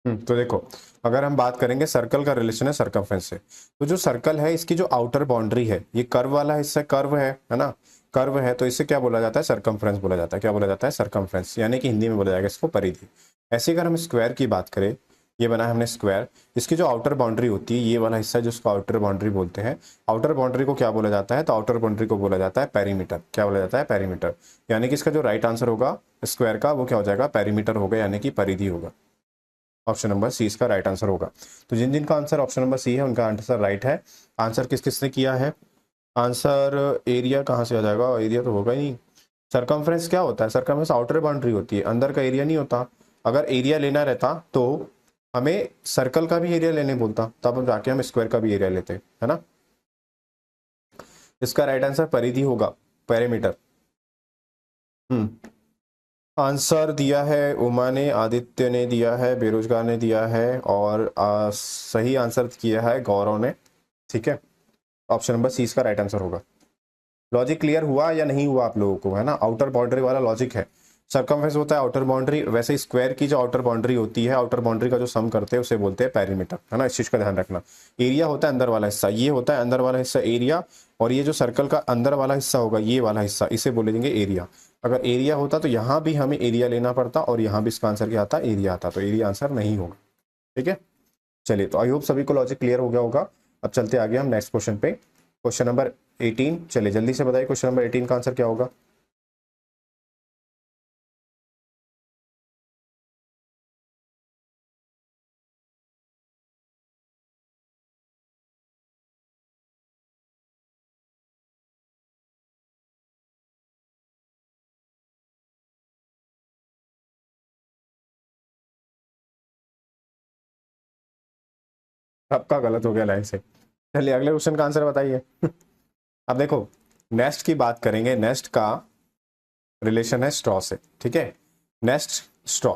तो देखो, अगर हम बात करेंगे सर्कल का रिलेशन है सरकमफ्रेंस से, तो जो सर्कल है इसकी जो आउटर बाउंड्री है, ये कर्व वाला हिस्सा कर्व है ना, कर्व है, तो इसे क्या बोला जाता है, सरकमफ्रेंस बोला जाता है। क्या बोला जाता है, सरकमफ्रेंस, यानी कि हिंदी में बोला जाएगा इसको परिधि। ऐसे अगर हम स्क्वायर की बात करें, ये बना है हमने स्क्वायर, इसकी जो आउटर बाउंड्री होती है, ये वाला हिस्सा जिसको आउटर बाउंड्री बोलते हैं, आउटर बाउंड्री को क्या बोला जाता है, तो आउटर बाउंड्री को बोला जाता है पेरीमीटर। क्या बोला जाता है, पेरीमीटर। यानी कि इसका जो राइट आंसर होगा स्क्वायर का, वो क्या हो जाएगा, पेरीमीटर होगा, यानी कि परिधि होगा। ऑप्शन नंबर सी इसका राइट आंसर होगा। तो जिन जिनका आंसर ऑप्शन नंबर सी है उनका आंसर राइट है। आंसर किस किसने किया है, आंसर एरिया कहाँ से आ जाएगा, एरिया तो होगा ही नहीं। सरकमफ्रेंस क्या होता है, सरकमफ्रेंस आउटर बाउंड्री होती है, अंदर का एरिया नहीं होता। अगर एरिया लेना रहता तो हमें सर्कल का भी एरिया लेने बोलता, तब हम जाके हम स्क्वायर का भी एरिया लेते, है ना। इसका राइट आंसर परिधि होगा, पेरीमीटर। हम्म। आंसर दिया है उमा ने, आदित्य ने दिया है, बेरोजगार ने दिया है, और सही आंसर किया है गौरव ने। ठीक है, ऑप्शन नंबर सी इसका राइट आंसर होगा। लॉजिक क्लियर हुआ या नहीं हुआ आप लोगों को, है ना। आउटर बाउंड्री वाला लॉजिक है, सर्कमफ्रेंस होता है आउटर बाउंड्री, वैसे स्क्वायर की जो आउटर बाउंड्री होती है, आउटर बाउंड्री का जो सम करते हैं उसे बोलते हैं पेरीमीटर, है ना। इस चीज का ध्यान रखना। एरिया होता है अंदर वाला हिस्सा, ये होता है अंदर वाला हिस्सा एरिया, और ये जो सर्कल का अंदर वाला हिस्सा होगा, ये वाला हिस्सा, इसे बोले देंगे एरिया। अगर एरिया होता तो यहाँ भी हमें एरिया लेना पड़ता, और यहाँ भी इसका आंसर क्या आता, एरिया आता, तो एरिया आंसर नहीं होगा। ठीक है, चलिए, तो आई होप सभी को लॉजिक क्लियर हो गया होगा। अब चलते आगे हम नेक्स्ट क्वेश्चन पे, क्वेश्चन नंबर 18। चलिए जल्दी से बताइए क्वेश्चन नंबर 18 का आंसर क्या होगा। आपका गलत हो गया लाइन से। चलिए अगले क्वेश्चन का आंसर बताइए। अब देखो, नेस्ट की बात करेंगे, नेस्ट का रिलेशन है स्ट्रॉ से। ठीक है, नेस्ट स्ट्रॉ,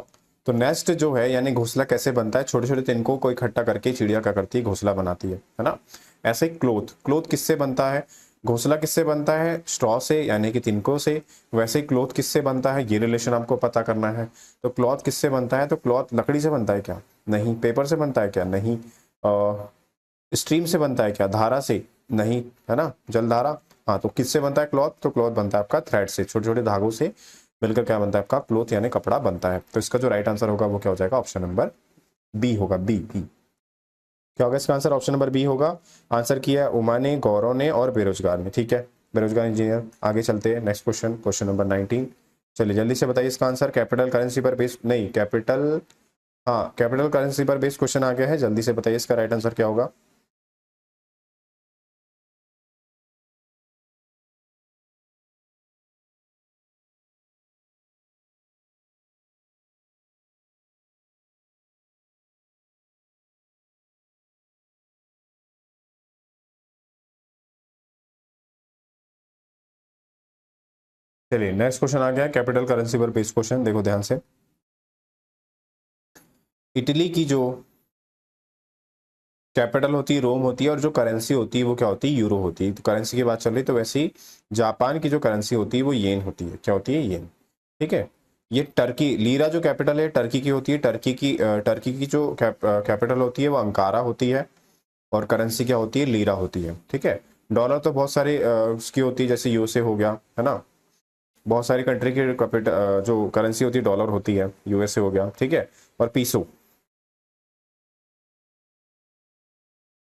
तो नेस्ट जो है यानी घोंसला कैसे बनता है, छोटे छोटे तिनकों को इकट्ठा करके चिड़िया क्या करती है, घोंसला बनाती है ना। ऐसे क्लोथ, क्लोथ किससे बनता है, घोंसला किससे बनता है, स्ट्रॉ से यानी कि तिनकों से। वैसे क्लोथ किससे बनता है, ये रिलेशन आपको पता करना है। तो क्लॉथ किससे बनता है, तो क्लॉथ लकड़ी से बनता है क्या, नहीं। पेपर से बनता है क्या, नहीं। स्ट्रीम से बनता है क्या, धारा से, नहीं, है ना, जलधारा। हाँ, तो किससे बनता है क्लॉथ, तो क्लॉथ बनता है आपका थ्रेड से, छोटे छोटे धागों से मिलकर क्या बनता है आपका क्लोथ यानी कपड़ा बनता है। तो इसका जो राइट आंसर होगा वो क्या हो जाएगा, ऑप्शन नंबर बी होगा, बी बी। क्या होगा इसका आंसर, ऑप्शन नंबर बी होगा। आंसर किया है उमा ने, गौरव ने और बेरोजगार ने, ठीक है, बेरोजगार इंजीनियर। आगे चलते हैं नेक्स्ट क्वेश्चन, क्वेश्चन नंबर 19। चलिए जल्दी से बताइए इसका आंसर। कैपिटल करेंसी पर बेस्ड, नहीं कैपिटल, हाँ कैपिटल करेंसी पर बेस्ड क्वेश्चन आ गया है, जल्दी से बताइए इसका राइट आंसर क्या होगा। चलिए नेक्स्ट क्वेश्चन आ गया है कैपिटल करेंसी पर बेस्ड क्वेश्चन, देखो ध्यान से। इटली की जो कैपिटल होती है रोम होती है, और जो करेंसी होती है वो क्या होती है, यूरो होती है। तो करेंसी की बात चल रही, तो वैसे ही जापान की जो करेंसी होती है वो येन होती है, क्या होती है, येन, ठीक है। ये टर्की, लीरा जो कैपिटल है टर्की की होती है, टर्की की जो कैपिटल होती है वो अंकारा होती है, और करेंसी क्या होती है, लीरा होती है, ठीक है। डॉलर तो बहुत सारे उसकी होती है, जैसे यूएसए हो गया, है ना, बहुत सारी कंट्री की कैपिटल जो करेंसी होती है डॉलर होती है, यूएसए हो गया, ठीक है। और पीसो,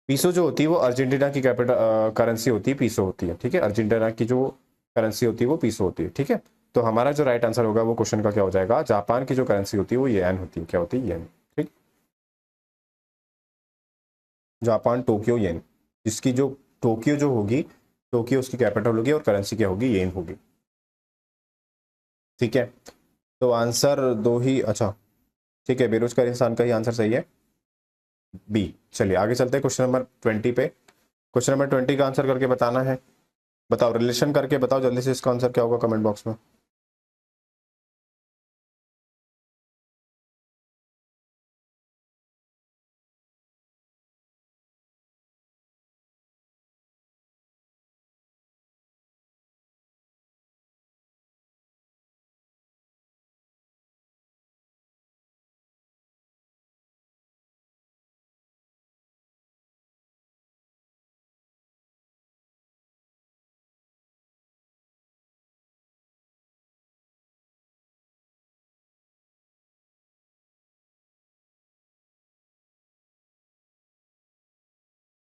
पीसो जो होती है वो अर्जेंटीना की कैपिटल करेंसी होती है, पीसो होती है, ठीक है। अर्जेंटीना की जो करेंसी होती है वो पीसो होती है, ठीक है। तो हमारा जो राइट आंसर होगा वो क्वेश्चन का क्या हो जाएगा, जापान की जो करेंसी होती है वो येन होती है, क्या होती है, येन, ठीक। जापान टोक्यो येन, जिसकी जो टोक्यो जो होगी, टोक्यो उसकी कैपिटल होगी और करेंसी क्या होगी, येन होगी, ठीक है। तो आंसर दो ही, अच्छा ठीक है, बेरोजगार इंसान का ही आंसर सही है, बी। चलिए आगे चलते हैं क्वेश्चन नंबर 20 पे। क्वेश्चन नंबर 20 का आंसर करके बताना है, बताओ रिलेशन करके बताओ जल्दी से, इसका आंसर क्या होगा कमेंट बॉक्स में।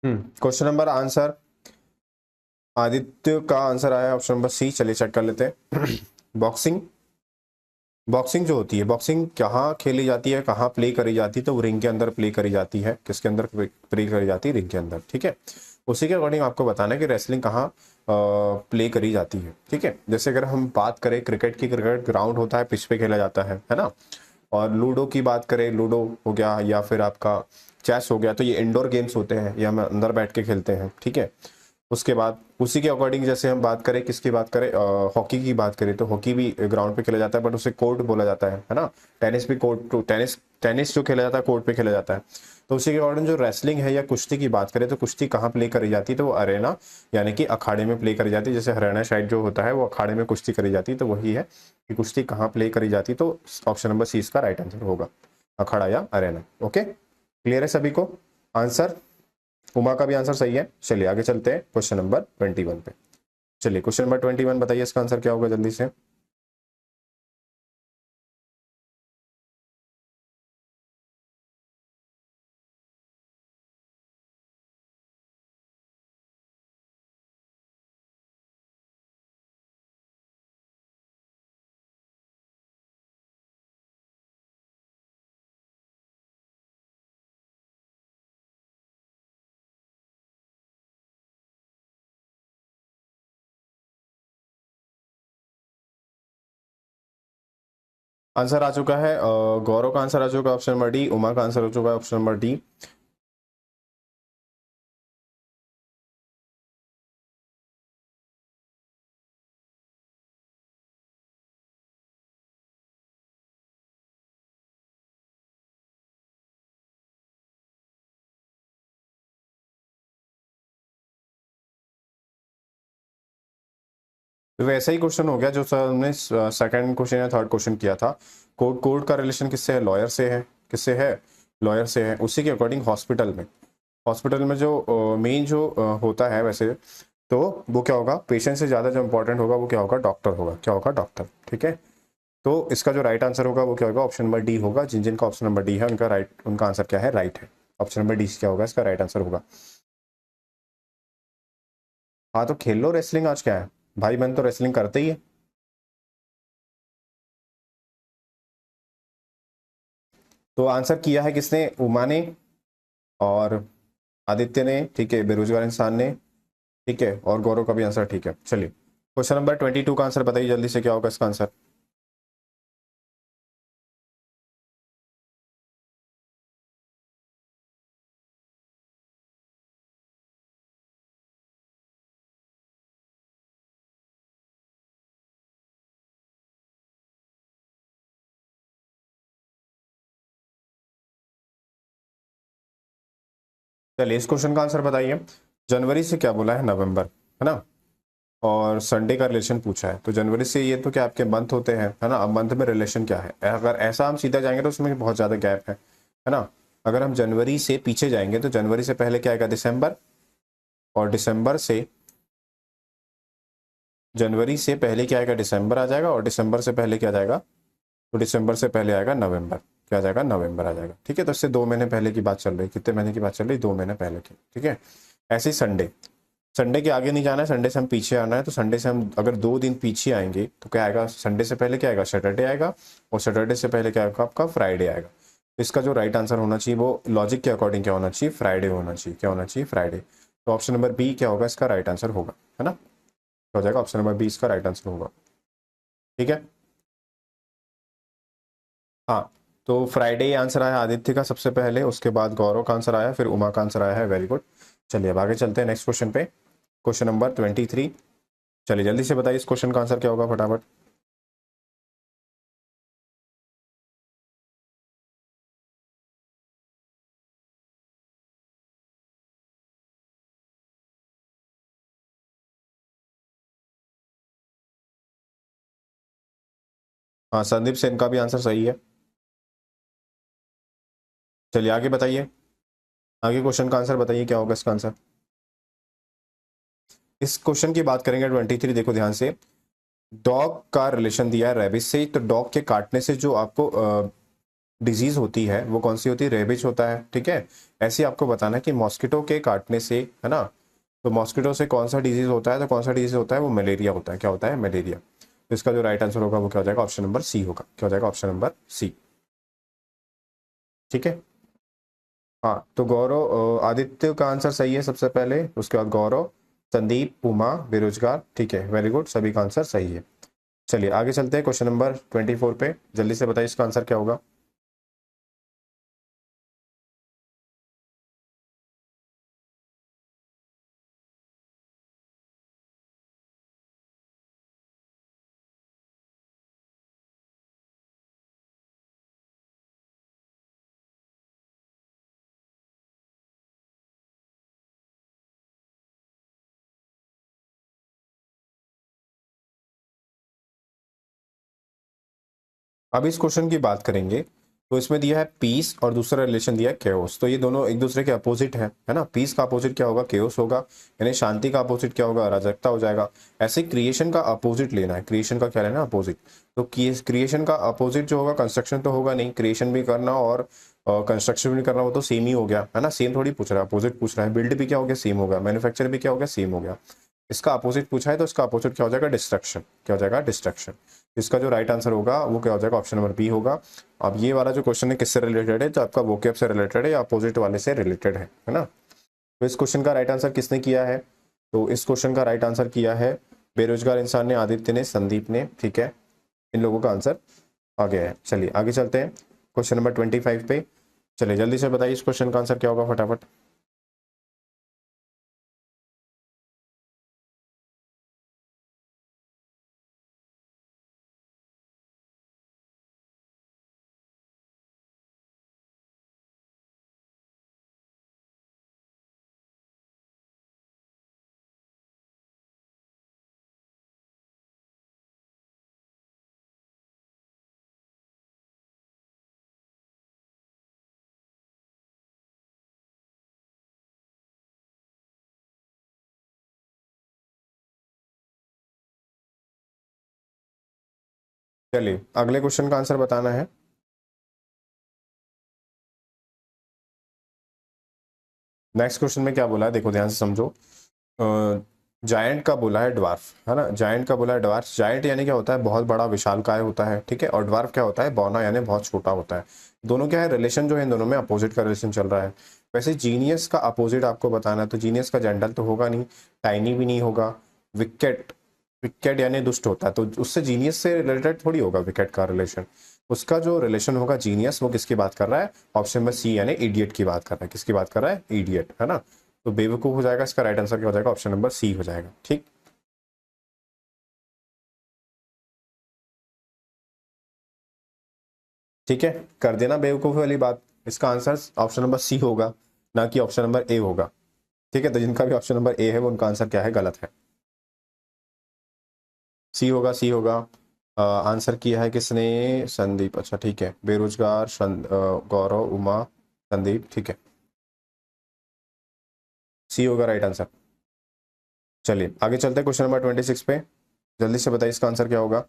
क्वेश्चन नंबर आंसर आदित्य का आंसर आया ऑप्शन नंबर सी, चलिए चेक कर लेते हैं। बॉक्सिंग, बॉक्सिंग जो होती है, बॉक्सिंग कहाँ खेली जाती है, कहाँ प्ले करी जाती है, तो वो रिंग के अंदर प्ले करी जाती है, किसके अंदर प्ले करी जाती है, रिंग के अंदर, ठीक है। उसी के अकॉर्डिंग आपको बताना है कि रेसलिंग कहाँ प्ले करी जाती है, ठीक है। जैसे अगर हम बात करें क्रिकेट की, क्रिकेट ग्राउंड होता है, पिच पे खेला जाता है ना। और लूडो की बात करें, लूडो हो गया या फिर आपका चेस हो गया, तो ये इंडोर गेम्स होते हैं, ये हम अंदर बैठ के खेलते हैं, ठीक है। उसके बाद उसी के अकॉर्डिंग जैसे हम बात करें, किसकी बात करें, हॉकी की बात करें, तो हॉकी भी ग्राउंड पे खेला जाता है, बट उसे कोर्ट बोला जाता है ना। टेनिस भी कोर्ट, तो टेनिस टेनिस जो खेला जाता है कोर्ट पे खेला जाता है। तो उसी के अकॉर्डिंग जो रेसलिंग है या कुश्ती की बात करें, तो कुश्ती कहाँ प्ले करी जाती है, तो वो अरेना यानी कि अखाड़े में प्ले करी जाती है। जैसे हरियाणा साइड जो होता है वो अखाड़े में कुश्ती करी जाती है, तो वही है कि कुश्ती कहाँ प्ले करी जाती है, तो ऑप्शन नंबर सी इसका राइट आंसर होगा, अखाड़ा या अरेना। ओके, क्लियर है सभी को आंसर, उमा का भी आंसर सही है। चलिए आगे चलते हैं क्वेश्चन नंबर 21 पे। चलिए क्वेश्चन नंबर 21 बताइए इसका आंसर क्या होगा जल्दी से। आंसर आ चुका है, गौरव का आंसर आ चुका है ऑप्शन नंबर डी, उमा का आंसर हो चुका है ऑप्शन नंबर डी। तो वैसा ही क्वेश्चन हो गया जो सर हमने सेकंड क्वेश्चन या थर्ड क्वेश्चन किया था। कोर्ट, कोर्ट का रिलेशन किससे है, लॉयर से है, किससे है, लॉयर से है। उसी के अकॉर्डिंग हॉस्पिटल में, हॉस्पिटल में जो मेन जो होता है वैसे, तो वो क्या होगा, पेशेंट से ज़्यादा जो इंपॉर्टेंट होगा वो क्या होगा, डॉक्टर होगा, क्या होगा, डॉक्टर, ठीक है। तो इसका जो राइट आंसर होगा वो क्या होगा, ऑप्शन नंबर डी होगा। जिन जिनका ऑप्शन नंबर डी है उनका आंसर क्या है, राइट है। ऑप्शन नंबर डी क्या होगा, इसका राइट आंसर होगा। हाँ तो खेल लो रेसलिंग, आज क्या है, भाई बहन तो रेसलिंग करते ही है। तो आंसर किया है किसने, उमा ने और आदित्य ने, ठीक है, बेरोजगार इंसान ने, ठीक है, और गौरव का भी आंसर ठीक है। चलिए क्वेश्चन नंबर 22 का आंसर बताइए जल्दी से, क्या होगा इसका आंसर। चलिए इस क्वेश्चन का आंसर बताइए। जनवरी से क्या बोला है, नवंबर, है ना, और संडे का रिलेशन पूछा है। तो जनवरी से ये तो क्या आपके मंथ होते हैं, है ना। अब मंथ में रिलेशन क्या है, अगर ऐसा हम सीधा जाएंगे तो उसमें बहुत ज्यादा गैप है ना। अगर हम जनवरी से पीछे जाएंगे तो जनवरी से पहले क्या आएगा, दिसंबर, और दिसंबर से, जनवरी से पहले क्या आएगा, दिसंबर आ जाएगा, और दिसंबर से पहले क्या आ जाएगा, तो दिसंबर से पहले आएगा नवंबर, क्या आ जाएगा, नवंबर आ जाएगा। ठीक है, तो इससे 2 महीने पहले की बात चल रही है, कितने महीने की बात चल रही है, 2 महीने पहले की। ठीक है, ऐसे ही संडे, संडे के आगे नहीं जाना है, संडे से हम पीछे आना है। तो संडे से हम अगर 2 दिन पीछे आएंगे तो क्या आएगा, संडे से पहले क्या आएगा, सैटरडे आएगा, और सैटरडे से पहले क्या आएगा आपका, फ्राइडे आएगा। तो इसका जो राइट आंसर होना चाहिए वो लॉजिक के अकॉर्डिंग क्या होना चाहिए, फ्राइडे होना चाहिए। क्या होना चाहिए, फ्राइडे। तो ऑप्शन नंबर बी क्या होगा, इसका राइट आंसर होगा, है ना, क्या हो जाएगा, ऑप्शन नंबर बी इसका राइट आंसर होगा। ठीक है, हाँ, तो फ्राइडे आंसर आया आदित्य का सबसे पहले, उसके बाद गौरव का आंसर आया, फिर उमा का आंसर आया है। Very good. चलिए अब आगे चलते हैं नेक्स्ट क्वेश्चन पे, क्वेश्चन नंबर 23। चलिए जल्दी से बताइए इस क्वेश्चन का आंसर क्या होगा, फटाफट। हाँ, संदीप सेन का भी आंसर सही है। चलिए आगे बताइए, आगे क्वेश्चन का आंसर बताइए, क्या होगा इसका आंसर। इस क्वेश्चन की बात करेंगे 23, देखो ध्यान से। डॉग का रिलेशन दिया है रेबिस से, तो डॉग के काटने से जो आपको डिजीज होती है वो कौन सी होती है, रेबिज होता है। ठीक है, ऐसे ही आपको बताना है कि मॉस्किटो के काटने से, है ना, तो मॉस्किटो से कौन सा डिजीज होता है, तो कौन सा डिजीज होता है, वो मलेरिया होता है। क्या होता है, मलेरिया। तो इसका जो राइट आंसर होगा वो क्या हो जाएगा, ऑप्शन नंबर सी होगा। क्या हो जाएगा, ऑप्शन नंबर सी। ठीक है, हाँ, तो गौरव आदित्य का आंसर सही है सबसे पहले, उसके बाद गौरव, संदीप, उमा, बेरोजगार। ठीक है, वेरी गुड, सभी का आंसर सही है। चलिए आगे चलते हैं क्वेश्चन नंबर 24 पे, जल्दी से बताइए इसका आंसर क्या होगा। अब इस क्वेश्चन की बात करेंगे, तो इसमें दिया है पीस और दूसरा रिलेशन दिया है केओस। तो ये दोनों एक दूसरे के अपोजिट है ना। पीस का अपोजिट क्या होगा, केओस होगा, यानी शांति का अपोजिट क्या होगा, अराजकता हो जाएगा। ऐसे क्रिएशन का अपोजिट लेना है, क्रिएशन का क्या लेना है, अपोजिट। तो क्रिएशन का अपोजिट जो होगा, कंस्ट्रक्शन तो होगा नहीं, क्रिएशन भी करना और कंस्ट्रक्शन भी करना, वो तो सेम ही हो गया, है ना। सेम थोड़ी पूछ रहा है, अपोजिट पूछ रहा है। बिल्ड भी क्या हो गया, सेम हो गया, मैन्युफैक्चर भी क्या हो गया, सेम हो गया। इसका अपोजिट पूछा है तो इसका अपोजिट क्या हो जाएगा, डिस्ट्रक्शन। क्या हो जाएगा, डिस्ट्रक्शन। इसका जो राइट आंसर होगा वो क्या हो जाएगा, ऑप्शन नंबर बी होगा। अब ये वाला जो क्वेश्चन है किससे रिलेटेड है, तो आपका वोकैब से रिलेटेड है या अपोजिट वाले से रिलेटेड है ना। तो इस क्वेश्चन का राइट आंसर किसने किया है, तो इस क्वेश्चन का राइट आंसर किया है बेरोजगार इंसान ने, आदित्य ने, संदीप ने। ठीक है, इन लोगों का आंसर आ गया है। चलिए आगे चलते हैं क्वेश्चन नंबर 25 पे। चलिए जल्दी से बताइए इस क्वेश्चन का आंसर क्या होगा, फटाफट। चलिए अगले क्वेश्चन का आंसर बताना है। नेक्स्ट क्वेश्चन में क्या बोला है, देखो ध्यान से समझो। जायंट का बोला है ड्वार्फ, है ना, जायंट का बोला है ड्वार्फ। जायंट यानी क्या होता है, बहुत बड़ा विशालकाय होता है, ठीक है। और ड्वार्फ क्या होता है, बौना यानी बहुत छोटा होता है। दोनों क्या है, रिलेशन जो है इन दोनों में अपोजिट का रिलेशन चल रहा है। वैसे जीनियस का अपोजिट आपको बताना है, तो जीनियस का जेंटल तो होगा नहीं, टाइनी भी नहीं होगा। विकेट, विकेट यानी दुष्ट होता है, तो उससे जीनियस से रिलेटेड थोड़ी होगा विकेट का रिलेशन। उसका जो रिलेशन होगा जीनियस, वो किसकी बात कर रहा है, ऑप्शन नंबर सी यानी इडियट की बात कर रहा है। किसकी बात कर रहा है, इडियट, है ना। तो बेवकूफ हो जाएगा, इसका राइट आंसर क्या हो जाएगा, ऑप्शन नंबर सी हो जाएगा। ठीक, ठीक है, कर देना बेवकूफ़ी वाली बात। इसका आंसर ऑप्शन नंबर सी होगा, ना कि ऑप्शन नंबर ए होगा। ठीक है, तो जिनका भी ऑप्शन नंबर ए है वो उनका आंसर क्या है, गलत है। सी होगा, सी होगा। आंसर किया है किसने, संदीप। अच्छा ठीक है, बेरोजगार गौरव, उमा, संदीप, ठीक है, सी होगा राइट आंसर। चलिए आगे चलते हैं क्वेश्चन नंबर 26 पे। जल्दी से बताइए इसका आंसर क्या होगा।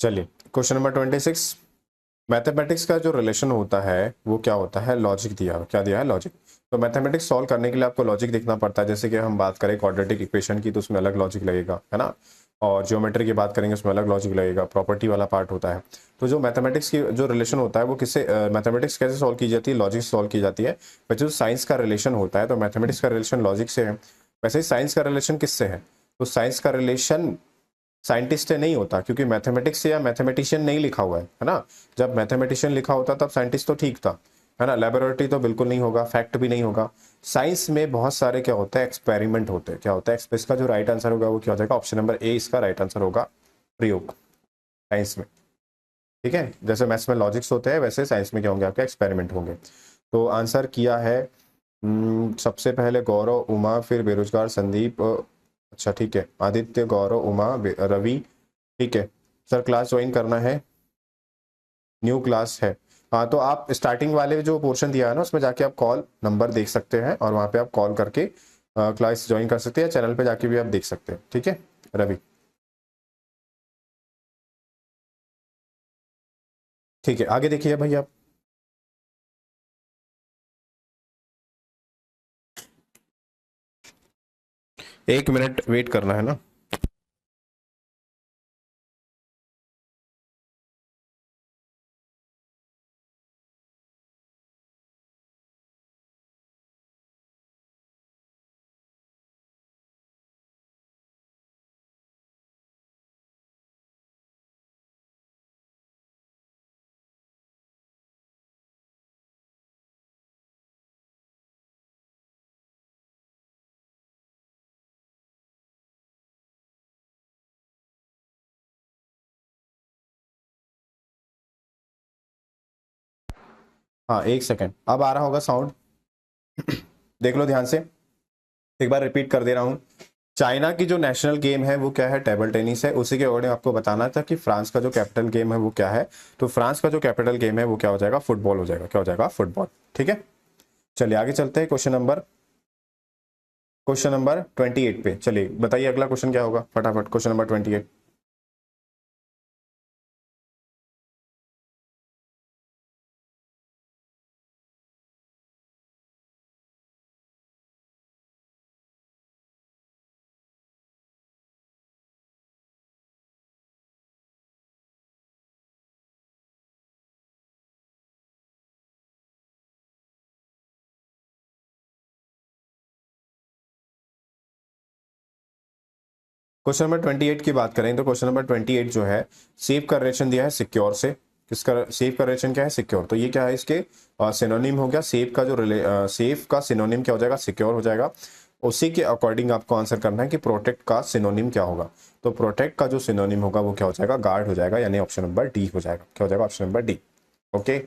चलिए क्वेश्चन नंबर 26, मैथमेटिक्स का जो रिलेशन होता है वो क्या होता है, लॉजिक दिया, क्या दिया है, लॉजिक। तो मैथमेटिक्स सॉल्व करने के लिए आपको लॉजिक देखना पड़ता है। जैसे कि हम बात करें क्वाड्रेटिक इक्वेशन की, तो उसमें अलग लॉजिक लगेगा, है ना। और ज्योमेट्री की बात करेंगे, उसमें अलग लॉजिक लगेगा, प्रॉपर्टी वाला पार्ट होता है। तो जो मैथमेटिक्स की जो रिलेशन होता है वो किससे, मैथमेटिक्स कैसे सॉल्व की जाती है, लॉजिक से सॉल्व की जाती है। वैसे जो साइंस का रिलेशन होता है, तो मैथमेटिक्स का रिलेशन लॉजिक से है, वैसे ही साइंस का रिलेशन किससे है, तो साइंस का रिलेशन साइंटिस्ट से नहीं होता, क्योंकि मैथमेटिक्स से या मैथमेटिशियन नहीं लिखा हुआ है ना। जब मैथमेटिशियन लिखा होता तब साइंटिस्ट तो ठीक था, है ना। लेबोरेटरी तो बिल्कुल नहीं होगा, फैक्ट भी नहीं होगा। साइंस में बहुत सारे क्या होता है, एक्सपेरिमेंट होते हैं। क्या होता है, इसका जो राइट आंसर होगा वो क्या हो जाएगा, ऑप्शन नंबर ए इसका राइट आंसर होगा, प्रयोग, साइंस में। ठीक है, जैसे मैथ्स में लॉजिक्स होते हैं, वैसे साइंस में क्या होंगे, आपके एक्सपेरिमेंट होंगे। तो आंसर किया है सबसे पहले गौरव, उमा, फिर बेरोजगार, संदीप, अच्छा ठीक है, आदित्य, गौरव, उमा, रवि, ठीक है। सर क्लास ज्वाइन करना है, न्यू क्लास है। हाँ, तो आप स्टार्टिंग वाले जो पोर्शन दिया है ना, उसमें जाके आप कॉल नंबर देख सकते हैं, और वहाँ पे आप कॉल करके क्लास ज्वाइन कर सकते हैं, चैनल पे जाके भी आप देख सकते हैं। ठीक है रवि, ठीक है, आगे देखिए भाई आप। एक मिनट वेट करना है ना। हाँ एक सेकेंड, अब आ रहा होगा साउंड। देख लो ध्यान से, एक बार रिपीट कर दे रहा हूँ। चाइना की जो नेशनल गेम है वो क्या है, टेबल टेनिस है। उसी के अकॉर्डिंग आपको बताना था कि फ्रांस का जो कैपिटल गेम है वो क्या है। तो फ्रांस का जो कैपिटल गेम है वो क्या हो जाएगा, फुटबॉल हो जाएगा। क्या हो जाएगा, फुटबॉल। ठीक है, चलिए आगे चलते हैं क्वेश्चन नंबर 28 पे। चलिए बताइए अगला क्वेश्चन क्या होगा, फटाफट क्वेश्चन नंबर 28। क्वेश्चन नंबर 28 की बात करें तो क्वेश्चन नंबर 28 जो है, सेफ का रिलेशन दिया है सिक्योर से। किसका सेफ का रिलेशन क्या है, सिक्योर। तो ये क्या है, इसके सिनोनिम हो गया। सेफ का जो सेफ का सिनोनिम क्या हो जाएगा, सिक्योर हो जाएगा। उसी के अकॉर्डिंग आपको आंसर करना है कि प्रोटेक्ट का सिनोनिम क्या होगा। तो प्रोटेक्ट का जो सिनोनिम होगा वो क्या हो जाएगा, गार्ड हो जाएगा, यानी ऑप्शन नंबर डी हो जाएगा। क्या हो जाएगा, ऑप्शन नंबर डी। ओके,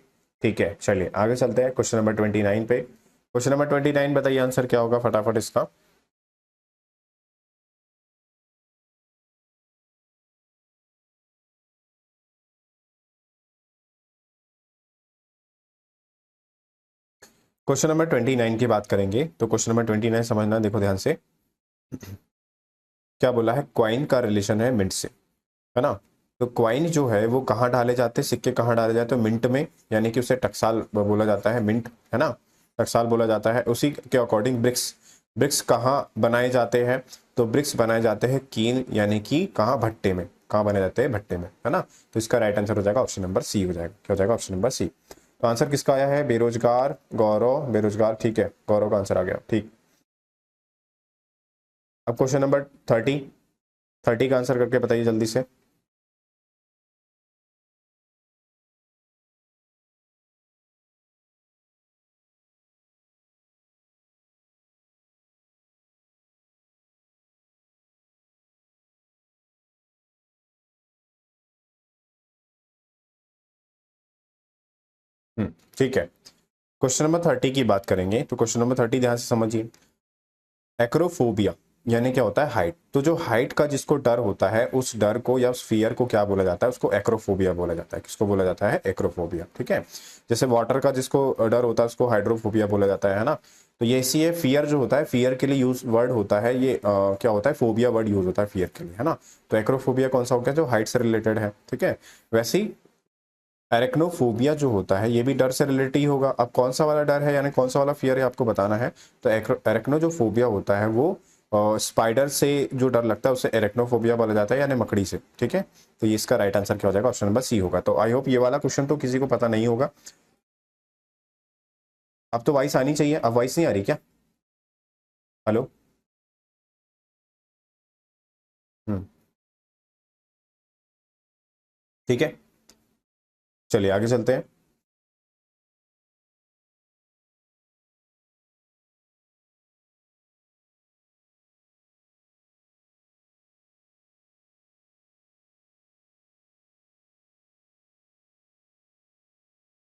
ठीक है, चलिए आगे चलते हैं क्वेश्चन नंबर 29 पे। क्वेश्चन नंबर 29 बताइए आंसर क्या होगा फटाफट इसका। क्वेश्चन नंबर 29 की बात करेंगे तो क्वेश्चन नंबर 29 समझना, देखो ध्यान से। क्या बोला है, क्वाइन का रिलेशन है मिंट से, है ना। तो क्वाइन जो है वो कहाँ डाले जाते हैं, सिक्के कहाँ डाले जाते हैं, मिंट में, यानी कि उसे टकसाल बोला जाता है, मिंट, है ना, टकसाल बोला जाता है। उसी के अकॉर्डिंग ब्रिक्स, ब्रिक्स कहाँ बनाए जाते हैं, तो ब्रिक्स बनाए जाते हैं कीन, यानी कि कहाँ, भट्टे में, कहाँ बने जाते हैं, भट्टे में, है ना। तो इसका राइट आंसर हो जाएगा ऑप्शन नंबर सी हो जाएगा, क्या हो जाएगा, ऑप्शन नंबर सी। तो आंसर किसका आया है, बेरोजगार, गौरव, बेरोजगार, ठीक है, गौरव का आंसर आ गया, ठीक। अब क्वेश्चन नंबर 30, 30 का आंसर करके बताइए जल्दी से। ठीक है, क्वेश्चन नंबर 30 की बात करेंगे तो क्वेश्चन नंबर 30 ध्यान से समझिए। एक्रोफोबिया यानी क्या होता है, हाइट। तो जो हाइट का जिसको डर होता है उस डर को या उस फियर को क्या बोला जाता है, उसको एक्रोफोबिया बोला जाता है। किसको बोला जाता है, एक्रोफोबिया, ठीक है। जैसे वाटर का जिसको डर होता है उसको हाइड्रोफोबिया बोला जाता है ना। तो ये इसी है, फियर जो होता है, फियर के लिए यूज वर्ड होता है ये, क्या होता है, फोबिया वर्ड यूज होता है फियर के लिए, है ना। तो एक्रोफोबिया कौन सा हो गया, जो हाइट से रिलेटेड है, ठीक है। वैसे ही एरेक्नोफोबिया जो होता है ये भी डर से रिलेटेड ही होगा। अब कौन सा वाला डर है, यानी कौन सा वाला फियर है आपको बताना है। तो एरेक्नो जो फोबिया होता है वो स्पाइडर से जो डर लगता है उसे एरेक्नोफोबिया बोला जाता है, यानी मकड़ी से, ठीक है। तो ये इसका राइट आंसर क्या हो जाएगा, ऑप्शन नंबर सी होगा। तो आई होप ये वाला क्वेश्चन तो किसी को पता नहीं होगा। अब तो वॉइस आनी चाहिए, अब वॉइस नहीं आ रही क्या, हेलो। हम्म, ठीक है, चलिए आगे चलते हैं।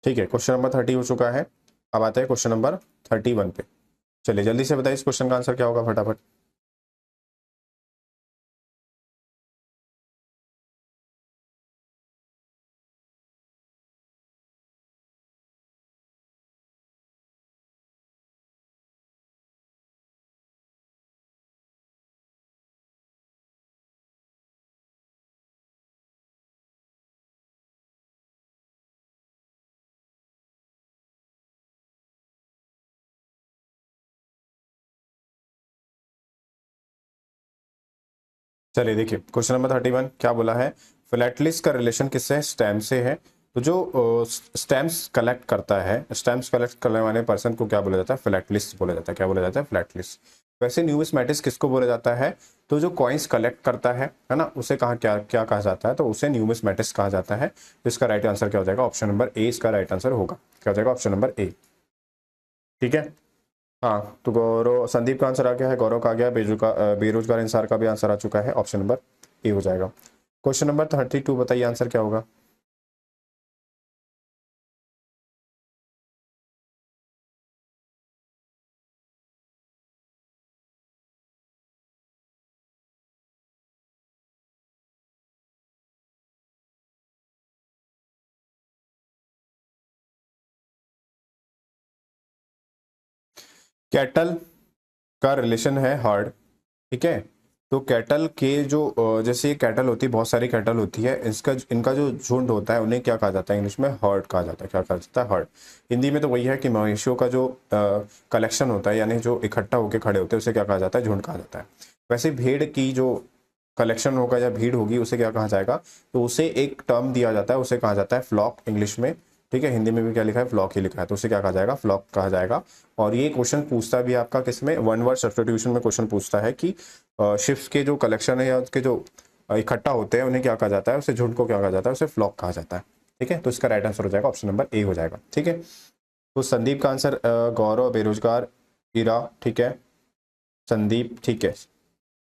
ठीक है, क्वेश्चन नंबर 30 हो चुका है। अब आते हैं क्वेश्चन नंबर 31 पे। चलिए जल्दी से बताइए इस क्वेश्चन का आंसर क्या होगा फटाफट। चलिए देखिए, क्वेश्चन नंबर 31 क्या बोला है, फिलेटलिस्ट का रिलेशन किससे है, स्टैम्प से है। तो जो स्टैम्प्स कलेक्ट करता है, स्टैम्प्स कलेक्ट करने वाले पर्सन को क्या बोला जाता है, फिलेटलिस्ट बोला जाता है, क्या बोला जाता है, फिलेटलिस्ट। वैसे न्यूमिस्मेटिक्स किसको बोला जाता है, तो जो कॉइन्स कलेक्ट करता है ना, उसे कहा क्या क्या कहा जाता है, तो उसे न्यूमिस्मेटिक्स कहा जाता है। तो इसका राइट आंसर क्या हो जाएगा, ऑप्शन नंबर ए इसका राइट आंसर होगा, क्या हो जाएगा, ऑप्शन नंबर ए, ठीक है। हाँ, तो गौरव, संदीप का आंसर आ गया है, गौरव का आ गया, बेरोजगार इंसान का भी आंसर आ चुका है, ऑप्शन नंबर ए हो जाएगा। क्वेश्चन नंबर 32 बताइए आंसर क्या होगा। कैटल का रिलेशन है हार्ड, ठीक है। तो कैटल के जो जैसे ये कैटल होती है, बहुत सारी कैटल होती है, इसका इनका जो झुंड होता है उन्हें क्या कहा जाता है, इंग्लिश में हर्ड कहा जाता है, क्या कहा जाता है, हर्ड। हिंदी में तो वही है कि मवेशियों का जो कलेक्शन होता है, यानी जो इकट्ठा होकर खड़े होते हैं उसे क्या कहा जाता है, झुंड कहा जाता है। वैसे भेड़ की जो कलेक्शन होगा या भीड़ होगी उसे क्या कहा जाएगा, तो उसे एक टर्म दिया जाता है, उसे कहा जाता है फ्लॉक इंग्लिश में, ठीक है। हिंदी में भी क्या लिखा है, फ्लॉक ही लिखा है, तो उसे क्या कहा जाएगा, फ्लॉक कहा जाएगा। और ये क्वेश्चन पूछता भी आपका किसमें, वन वर्ड सब्स्टिट्यूशन में क्वेश्चन पूछता है कि शिप्स के जो कलेक्शन है या उसके जो इकट्ठा होते हैं उन्हें क्या कहा जाता है, उसे झुंड को क्या कहा जाता है, उसे फ्लॉक कहा जाता है, ठीक है। तो इसका राइट आंसर हो जाएगा ऑप्शन नंबर ए हो जाएगा, ठीक है। तो संदीप का आंसर गौरव, बेरोजगार, ईरा, ठीक है, संदीप, ठीक है,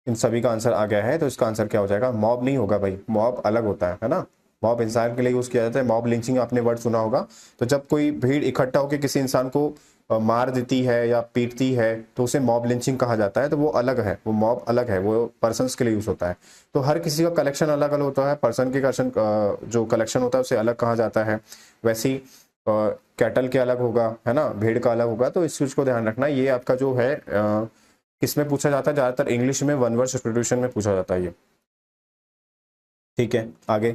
इन सभी का आंसर आ गया है। तो इसका आंसर क्या हो जाएगा, मॉब नहीं होगा भाई, मॉब अलग होता है ना। मॉब इंसान के लिए यूज किया जाता है। मॉब लिंचिंग आपने वर्ड सुना होगा। तो जब कोई भीड़ इकट्ठा होकर किसी इंसान को मार देती है या पीटती है तो उसे मॉब लिंचिंग कहा जाता है। तो वो अलग है, वो मॉब अलग है, वो पर्सन्स के लिए यूज होता है। तो हर किसी का कलेक्शन अलग अलग होता है, पर्सन के कलेक्शन जो कलेक्शन होता है उसे अलग कहा जाता है। वैसे ही कैटल के अलग होगा, है ना, भेड़ का अलग होगा। तो इस चीज को ध्यान रखना। ये आपका जो है किसमें पूछा जाता है, ज्यादातर इंग्लिश में वन वर्ड सब्स्टिट्यूशन में पूछा जाता है ये। ठीक है, आगे।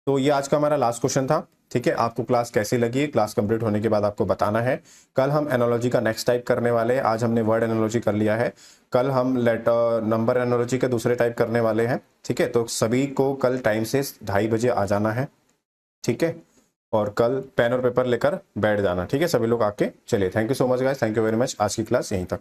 तो ये आज का हमारा लास्ट क्वेश्चन था। ठीक है, आपको क्लास कैसी लगी, क्लास कंप्लीट होने के बाद आपको बताना है। कल हम एनालॉजी का नेक्स्ट टाइप करने वाले हैं। आज हमने वर्ड एनालॉजी कर लिया है, कल हम लेटर नंबर एनालॉजी के दूसरे टाइप करने वाले हैं। ठीक है, तो सभी को कल टाइम से 2:30 बजे आ जाना है। ठीक है, और कल पेन और पेपर लेकर बैठ जाना। ठीक है, सभी लोग आके। चलिए, thank you so much guys, thank you very much. आज की क्लास यहीं तक।